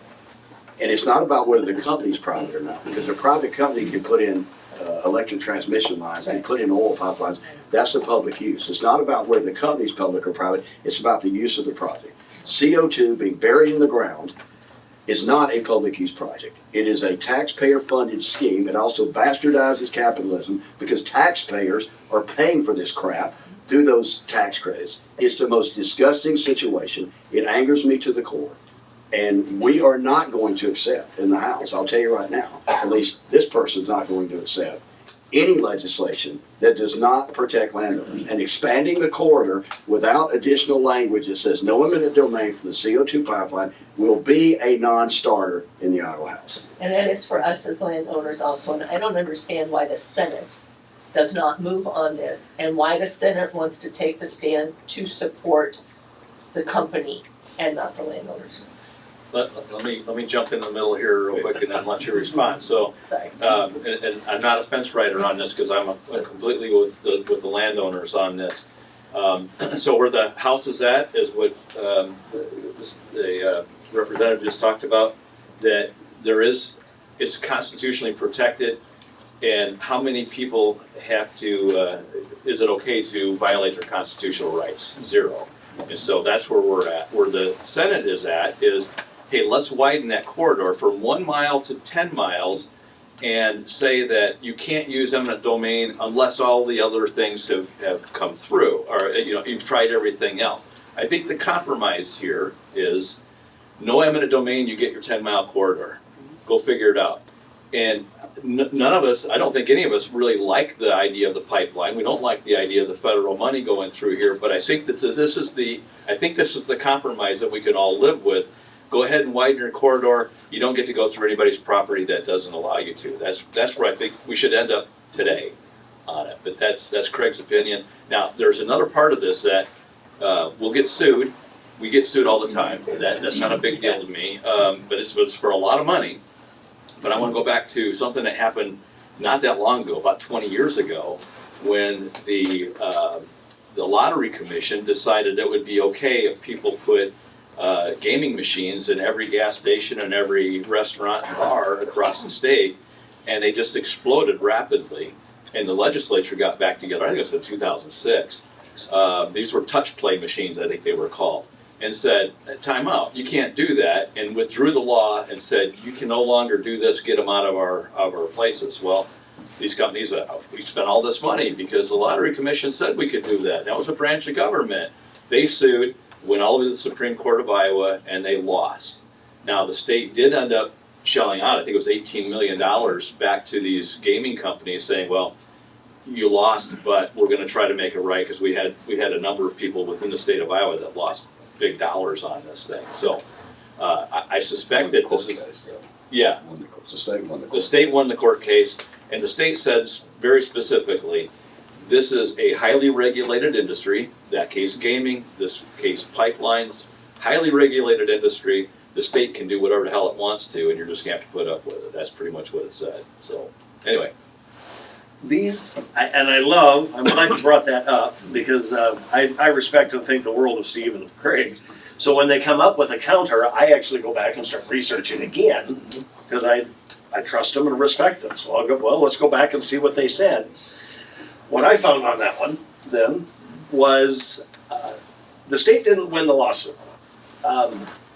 And it's not about whether the company's private or not, because a private company can put in electric transmission lines, can put in oil pipelines. That's the public use. It's not about whether the company's public or private, it's about the use of the project. CO2 being buried in the ground is not a public use project. It is a taxpayer funded scheme. It also bastardizes capitalism because taxpayers are paying for this crap through those tax credits. It's the most disgusting situation. It angers me to the core. And we are not going to accept in the House, I'll tell you right now, at least this person's not going to accept any legislation that does not protect landowners. And expanding the corridor without additional language that says no eminent domain for the CO2 pipeline will be a non-starter in the Iowa House. And that is for us as landowners also, and I don't understand why the Senate does not move on this, and why the Senate wants to take the stand to support the company and not the landowners. Let me jump in the middle here real quick and then let you respond. So, Sorry. and I'm not a fence rider on this because I'm completely with the landowners on this. So where the house is at is what the representative just talked about, that it's constitutionally protected, and how many people have to, is it okay to violate their constitutional rights? 0. And so that's where we're at. Where the Senate is at is, hey, let's widen that corridor from 1 mile to 10 miles and say that you can't use eminent domain unless all the other things have come through, or you've tried everything else. I think the compromise here is no eminent domain, you get your 10-mile corridor. Go figure it out. And none of us, I don't think any of us really like the idea of the pipeline. We don't like the idea of the federal money going through here, but I think this is the compromise that we can all live with. Go ahead and widen your corridor. You don't get to go through anybody's property that doesn't allow you to. That's where I think we should end up today on it. But that's Craig's opinion. Now, there's another part of this that we'll get sued. We get sued all the time. That's not a big deal to me, but it's for a lot of money. But I want to go back to something that happened not that long ago, about 20 years ago, when the Lottery Commission decided it would be okay if people put gaming machines in every gas station and every restaurant and bar across the state, and they just exploded rapidly. And the legislature got back together, I think it was in 2006. These were touch play machines, I think they were called, and said, time out, you can't do that, and withdrew the law and said, you can no longer do this, get them out of our places. Well, these companies, we spent all this money because the lottery commission said we could do that. That was a branch of government. They sued, went all the way to the Supreme Court of Iowa, and they lost. Now, the state did end up shelling out, I think it was $18 million back to these gaming companies saying, well, you lost, but we're gonna try to make it right, because we had a number of people within the state of Iowa that lost big dollars on this thing. So, I suspect that this is, yeah, The state won the the court. state won the court case, and the state says very specifically, this is a highly regulated industry, that case gaming, this case pipelines, highly regulated industry. The state can do whatever the hell it wants to, and you're just gonna have to put up with it. That's pretty much what it said. So, anyway. I'm glad you brought that up, because I respect and think the world of Steve and Craig. So when they come up with a counter, I actually go back and start researching again, because I trust them and respect them. So I'll go, well, let's go back and see what they said. What I found on that one then was the state didn't win the lawsuit.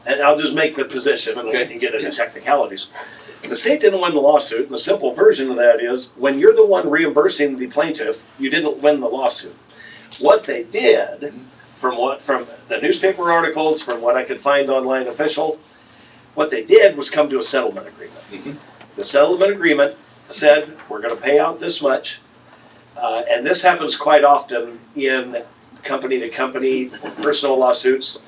And I'll just make the position, and then we can get into technicalities. The state didn't win the lawsuit, and the simple version of that is, when you're the one reimbursing the plaintiff, you didn't win the lawsuit. What they did, from the newspaper articles, from what I could find online official, what they did was come to a settlement agreement. The settlement agreement said, we're gonna pay out this much, and this happens quite often in company-to-company personal lawsuits.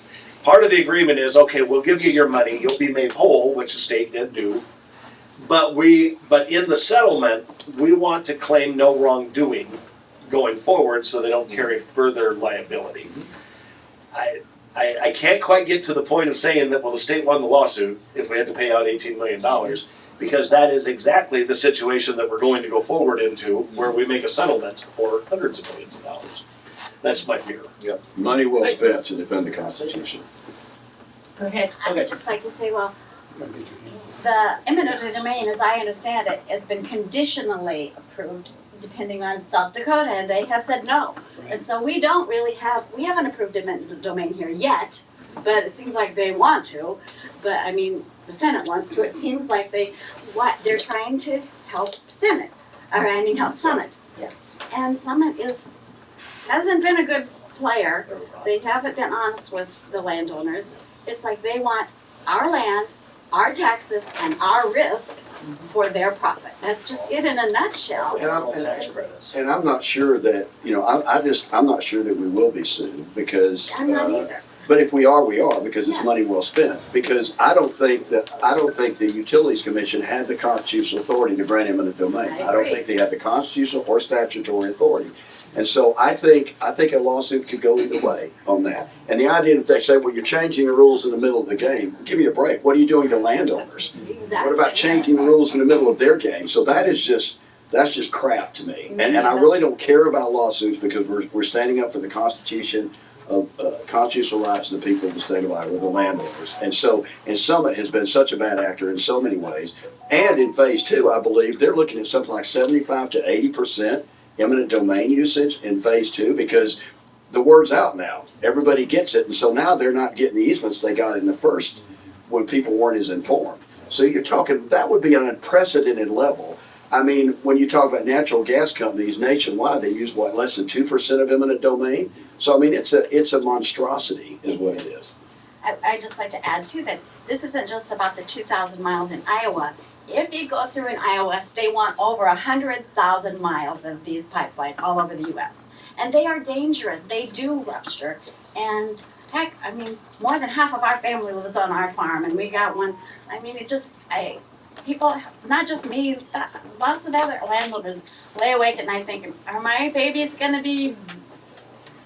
Part of the agreement is, okay, we'll give you your money, you'll be made whole, which the state did do. But in the settlement, we want to claim no wrongdoing going forward, so they don't carry further liability. I can't quite get to the point of saying that, well, the state won the lawsuit if we had to pay out $18 million, because that is exactly the situation that we're going to go forward into, where we make a settlement for hundreds of millions of dollars. That's my fear. Money well spent to defend the Constitution. Go ahead. I would just like to say, well, the eminent domain, as I understand it, has been conditionally approved, depending on South Dakota, and they have said no. And so we haven't approved eminent domain here yet, but it seems like they want to. But I mean, the Senate wants to. It seems like they're trying to help help Summit. Yes. And Summit hasn't been a good player. They haven't been honest with the landowners. It's like they want our land, our taxes, and our risk for their profit. That's just it in a nutshell. Tax credits. And I'm not sure that, I'm not sure that we will be sued, because. I'm not either. But if we are, we are, because it's Yes. money well spent. Because I don't think the Utilities Commission had the constitutional authority to grant eminent domain. I I don't agree. think they had the constitutional or statutory authority. And so I think a lawsuit could go either way on that. And the idea that they say, well, you're changing the rules in the middle of the game, give me a break. What are you doing to landowners? Exactly. What about changing the rules in the middle of their game? So that's just crap to me. And I really don't care about lawsuits, because we're standing up for the Constitution of constitutional rights of the people of the state of Iowa, the landowners. And Summit has been such a bad actor in so many ways. And in phase 2, I believe they're looking at something like 75 to 80% eminent domain usage in phase 2, because the word's out now. Everybody gets it, and so now they're not getting the easements they got in the first, when people weren't as informed. So you're talking, that would be an unprecedented level. I mean, when you talk about natural gas companies nationwide, they use less than 2% of eminent domain? So I mean, it's a monstrosity is what it is. I'd just like to add too that this isn't just about the 2,000 miles in Iowa. If you go through in Iowa, they want over 100,000 miles of these pipelines all over the U.S. And they are dangerous. They do rupture. And heck, I mean, more than half of our family lives on our farm, and we got one. I mean, people, not just me, lots of other landowners lay awake at night thinking, are my babies going to be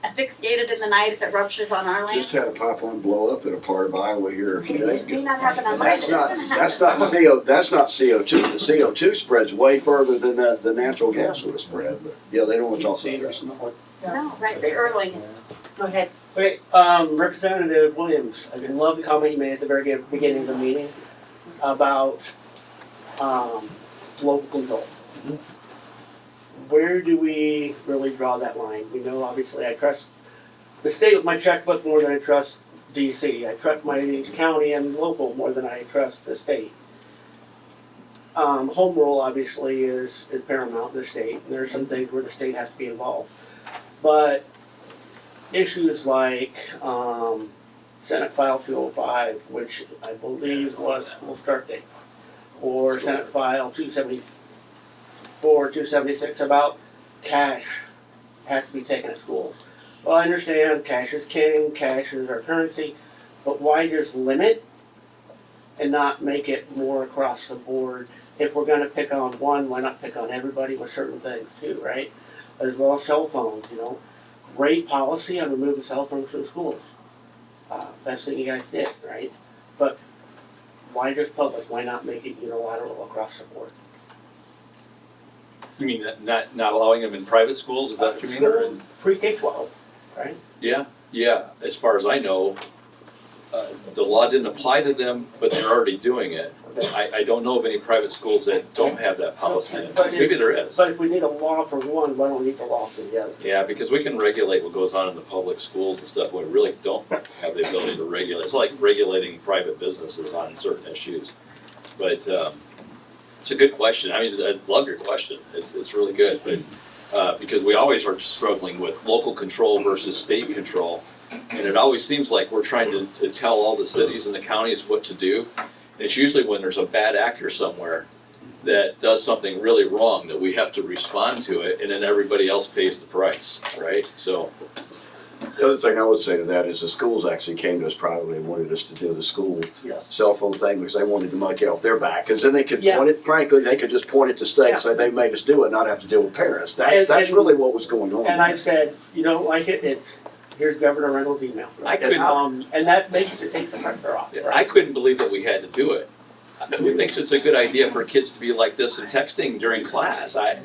asphyxiated in the night if it ruptures on our land? Just had a pipeline blow up in a part of Iowa here a few days It may ago. not happen on mine, but it's gonna happen. That's not CO2. The CO2 spreads way further than the natural gas would have spread. But yeah, they don't want to talk about that. No, right, very early. Go ahead. Okay, Representative Williams, I love the comment you made at the very beginning of the meeting about local control. Where do we really draw that line? We know, obviously, I trust the state with my checkbook more than I trust DC. I trust my county and local more than I trust the state. home rule obviously is paramount in the state, and there's some things where the state has to be involved. But issues like, Senate File 205, which I believe was school start date, or Senate File 274, 276 about cash has to be taken at schools. Well, I understand cash is king, cash is our currency, but why just limit and not make it more across the board? If we're gonna pick on one, why not pick on everybody with certain things too, right? As well as cell phones, you know. Great policy on removing cell phones from schools. Best thing you guys did, right? But why just public? Why not make it unilateral across the board? You mean not allowing them in private schools, is that what you mean? Or in? Pre-K-12, right? Yeah, as far as I know, the law didn't apply to them, but they're already doing it. I don't know of any private schools that don't have that policy. But Maybe there is. But if we need a law for one, why don't we need the law for the other? Yeah, because we can regulate what goes on in the public schools and stuff, we really don't have the ability to regulate. It's like regulating private businesses on certain issues. But it's a good question. I mean, I love your question. It's really good. But because we always are struggling with local control versus state control. And it always seems like we're trying to tell all the cities and the counties what to do. And it's usually when there's a bad actor somewhere that does something really wrong that we have to respond to it, and then everybody else pays the price, right? So. The other thing I would say to that is the schools actually came to us privately and wanted us to do the school Yes. cell phone thing because they wanted the monkey off their back. Because then they could Yeah. point it, frankly, they could just point it to state Yeah. and say they made us do it, not have to deal with parents. That's And- really what was going on. And I've said, you don't like it, here's Governor Reynolds' email. I couldn't, And that makes it take the pressure off. I couldn't believe that we had to do it. Who thinks it's a good idea for kids to be like this and texting during class? I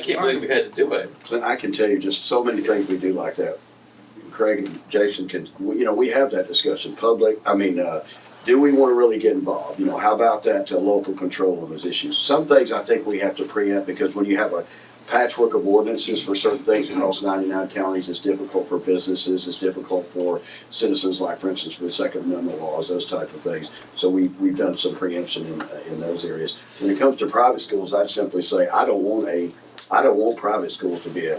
can't believe we had to do it. And I can tell you just so many things we do like that. Craig and Jason can, we have that discussion. Do we want to really get involved? How about that local control of those issues? Some things I think we have to preempt because when you have a patchwork of ordinances for certain things across 99 counties, it's difficult for businesses, it's difficult for citizens, like for instance with Second Amendment laws, those type of things. So we've done some preemption in those areas. When it comes to private schools, I'd simply say I don't want private schools to be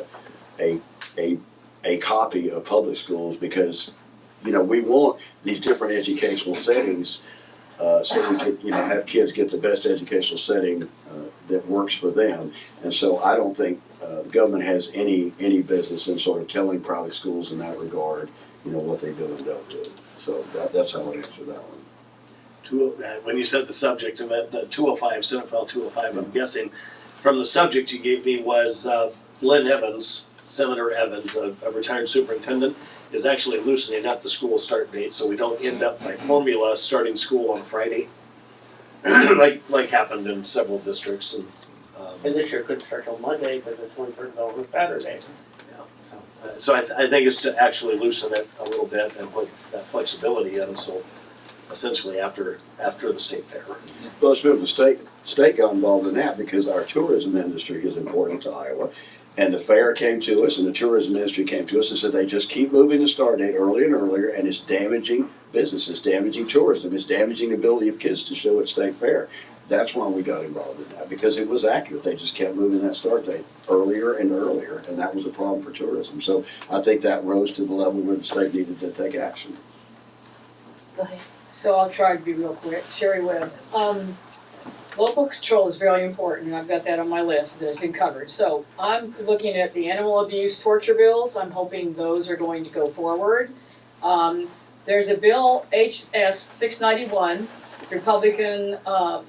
a copy of public schools because we want these different educational settings so we can have kids get the best educational setting that works for them. And so I don't think the government has any business in sort of telling private schools in that regard, what they do and don't do. So that's how I answer that one. When you said the subject of it, 205, Senate File 205, I'm guessing from the subject you gave me was Lynn Evans, Senator Evans, a retired superintendent, is actually loosening up the school start date so we don't end up by formula starting school on Friday, like happened in several districts. And this year couldn't start till Monday because the 23rd is on a Saturday. So I think it's to actually loosen it a little bit and put that flexibility in. So essentially after the state fair. Well, let's move. The state got involved in that because our tourism industry is important to Iowa. And the fair came to us and the tourism industry came to us and said they just keep moving the start date earlier and earlier and it's damaging businesses, damaging tourism, it's damaging the ability of kids to show at state fair. That's why we got involved in that, because it was accurate. They just kept moving that start date earlier and earlier, and that was a problem for tourism. So I think that rose to the level where the state needed to take action. Go ahead. So I'll try to be real quick. Sherry Webb. Local control is very important, and I've got that on my list that's been covered. So I'm looking at the animal abuse torture bills. I'm hoping those are going to go forward. There's a bill, HS 691, Republican,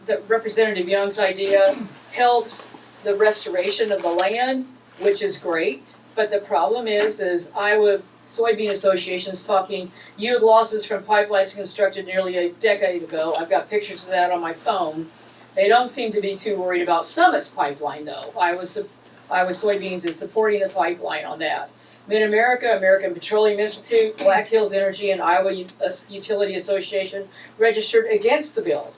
that Representative Young's idea helps the restoration of the land, which is great. But the problem is Iowa Soybean Association's talking yield losses from pipelines constructed nearly a decade ago. I've got pictures of that on my phone. They don't seem to be too worried about Summit's pipeline, though. Iowa Soybeans is supporting the pipeline on that. Mid-America, American Petroleum Institute, Black Hills Energy, and Iowa Utility Association registered against the bill.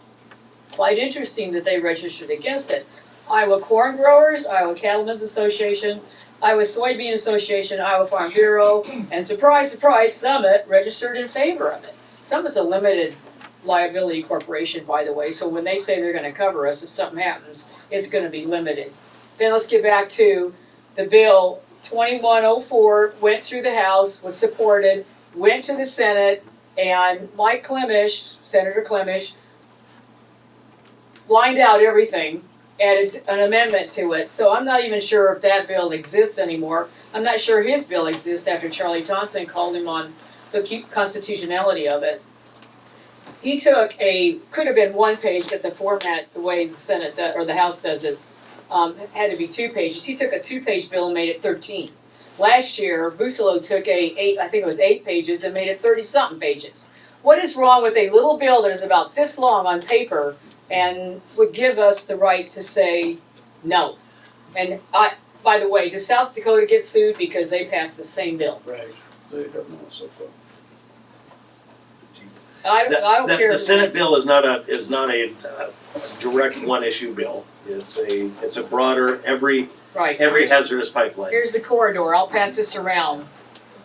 Quite interesting that they registered against it. Iowa Corn Growers, Iowa Cattlemen's Association, Iowa Soybean Association, Iowa Farm Bureau, and surprise, surprise, Summit registered in favor of it. Summit's a limited liability corporation, by the way, so when they say they're gonna cover us if something happens, it's gonna be limited. Then let's get back to the bill, 2104 went through the House, was supported, went to the Senate, and Mike Clemish, Senator Clemish, lined out everything, added an amendment to it, so I'm not even sure if that bill exists anymore. I'm not sure his bill exists after Charlie Thompson called him on the constitutionality of it. He took could have been one page, but the format, the way the Senate or the House does it, had to be 2 pages. He took a 2-page bill and made it 13. Last year, Busolo took I think it was 8 pages and made it 30-something pages. What is wrong with a little bill that is about this long on paper and would give us the right to say no? And by the way, does South Dakota get sued because they passed the same bill? Right. They don't know, so far. I don't care. The Senate bill is not a direct one-issue bill. It's a broader, every Right. hazardous pipeline. Here's the corridor, I'll pass this around.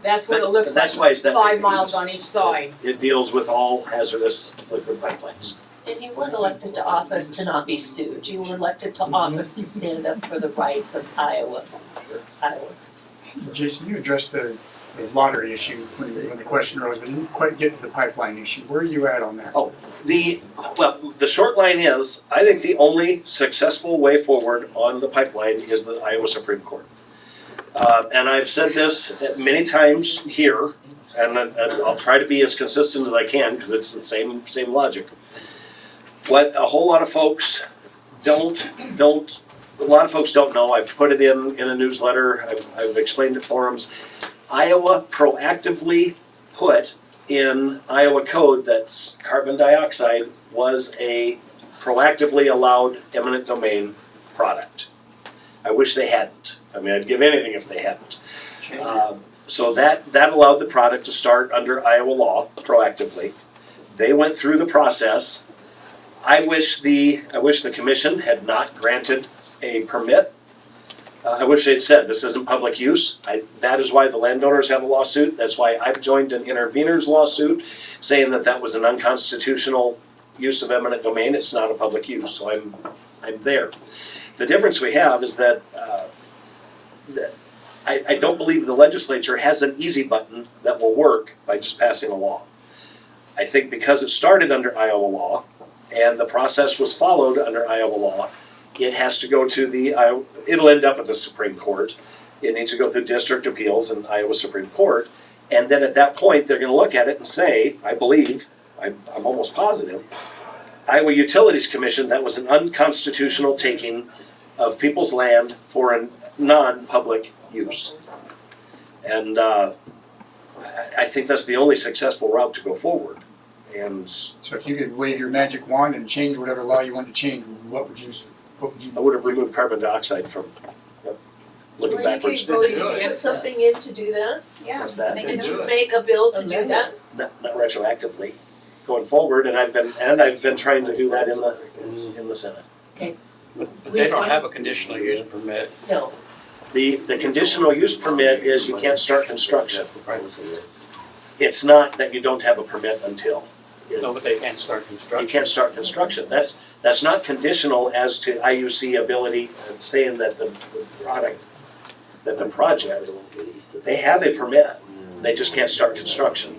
That's what it looks like, That's why it's that 5 many miles pages. on each side. It deals with all hazardous liquid pipelines. And you weren't elected to office to not be sued. You were elected to office to stand up for the rights of Iowans. Jason, you addressed the lottery issue when the question arose, but didn't quite get to the pipeline issue. Where are you at on that? Oh, the short line is, I think the only successful way forward on the pipeline is the Iowa Supreme Court. And I've said this many times here, and I'll try to be as consistent as I can, because it's the same logic. What a whole lot of folks don't know, I've put it in a newsletter, I've explained it to forums. Iowa proactively put in Iowa code that carbon dioxide was a proactively allowed eminent domain product. I wish they hadn't. I mean, I'd give anything if they hadn't. So that allowed the product to start under Iowa law proactively. They went through the process. I wish the commission had not granted a permit. I wish they'd said this isn't public use. That is why the landowners have a lawsuit. That's why I've joined an intervener's lawsuit saying that was an unconstitutional use of eminent domain. It's not a public use, so I'm there. The difference we have is that I don't believe the legislature has an easy button that will work by just passing a law. I think because it started under Iowa law and the process was followed under Iowa law, it has to go to it'll end up at the Supreme Court. It needs to go through district appeals and Iowa Supreme Court. And then at that point, they're gonna look at it and say, I believe, I'm almost positive, Iowa Utilities Commission, that was an unconstitutional taking of people's land for a non-public use. And I think that's the only successful route to go forward. And So if you could wave your magic wand and change whatever law you want to change, what would you? I would have removed carbon dioxide from looking backwards. So did you put something in to do that? Yeah. What's that? Did you make a bill to do that? Not retroactively, going forward, and I've been trying to do that in the Senate. But they don't have a conditional use permit. No. The conditional use permit is you can't start construction. It's not that you don't have a permit until. No, but they can't start You construction. can't start construction. That's not conditional as to IUC ability, saying that the project, they have a permit, they just can't start construction.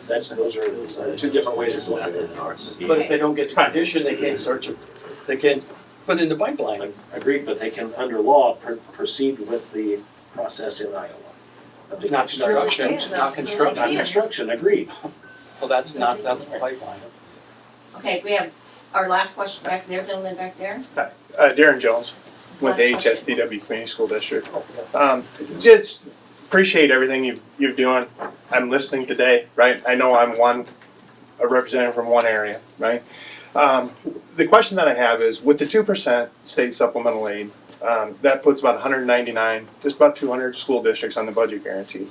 Those are two different ways of looking at it. But if they don't get the condition, they can't put in the pipeline. Agreed, but they can, under law, proceed with the process in Iowa. Not construction, not construction. Not construction, agreed. Well, that's a pipeline. Okay, we have our last question back there, gentleman back there. Darren Jones, went to Last question. HSDW Community School District. Just appreciate everything you're doing. I'm listening today, right? I know I'm a representative from one area, right? The question that I have is, with the 2% state supplemental aid, that puts about 199, just about 200 school districts on the budget guarantee,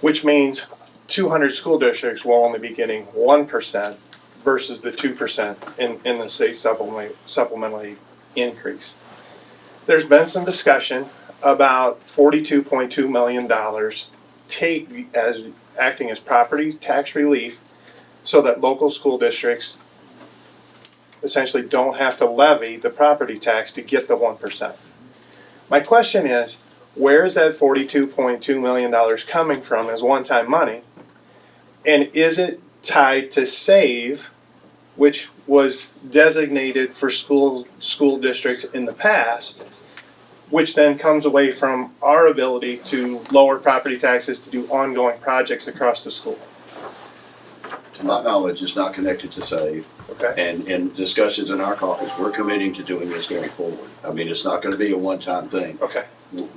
which means 200 school districts will only be getting 1% versus the 2% in the state supplemental aid increase. There's been some discussion about $42.2 million acting as property tax relief so that local school districts essentially don't have to levy the property tax to get the 1%. My question is, where is that $42.2 million coming from as one-time money? And is it tied to SAVE, which was designated for school districts in the past, which then comes away from our ability to lower property taxes to do ongoing projects across the school? To my knowledge, it's not connected to SAVE. Okay. And in discussions in our caucus, we're committing to doing this going forward. I mean, it's not gonna be a one-time thing. Okay.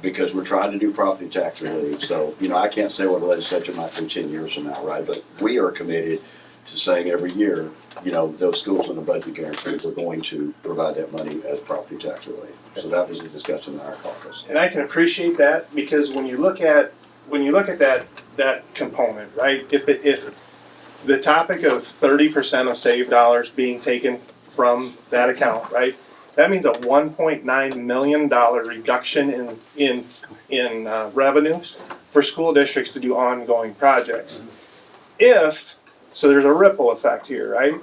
Because we're trying to do property tax relief. So, you know, I can't say what the legislature might do 10 years from now, right? But we are committed to saying every year, you know, those schools in the budget guarantee, we're going to provide that money as property tax relief. So that was a discussion in our caucus. And I can appreciate that, because when you look at that component, right? If the topic of 30% of saved dollars being taken from that account, right? That means a $1.9 million reduction in revenues for school districts to do ongoing projects. So there's a ripple effect here, right?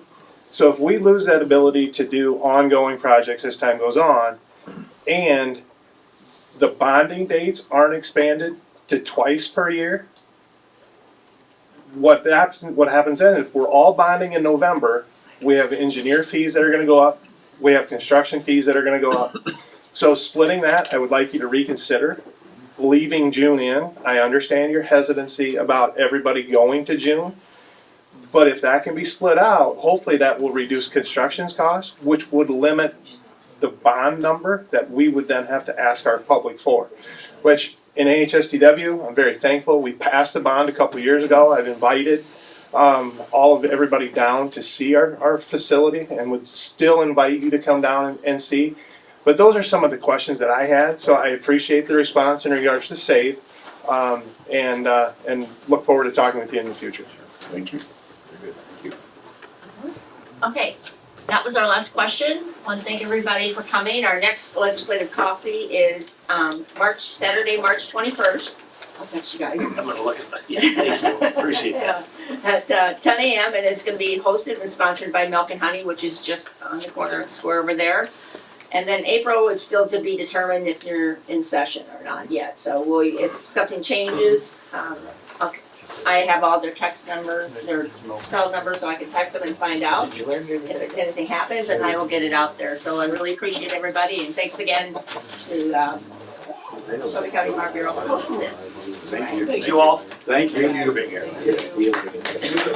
So if we lose that ability to do ongoing projects as time goes on, and the bonding dates aren't expanded to twice per year, what happens then, if we're all bonding in November, we have engineer fees that are gonna go up, we have construction fees that are gonna go up. So splitting that, I would like you to reconsider leaving June in. I understand your hesitancy about everybody going to June. But if that can be split out, hopefully that will reduce construction costs, which would limit the bond number that we would then have to ask our public for. Which in AHSTW, I'm very thankful. We passed a bond a couple years ago. I've invited everybody down to see our facility, and would still invite you to come down and see. But those are some of the questions that I had, so I appreciate the response in regards to SAVE, and look forward to talking with you in the future. Thank you. Okay, that was our last question. I want to thank everybody for coming. Our next legislative coffee is Saturday, March 21st. I'll text you guys. I'm gonna look at that. Yeah, thank you, appreciate that. At 10 a.m. and it's going to be hosted and sponsored by Milk and Honey, which is just on the corner of the square over there. And then April is still to be determined if you're in session or not yet. So if something changes, I have all their text numbers, their cell numbers, so I can text them and find out if anything happens, and I will get it out there. So I really appreciate everybody, and thanks again to Shelby County Farm Bureau for hosting this. Thank you. Thank you all. Thank you. Thank you for being here.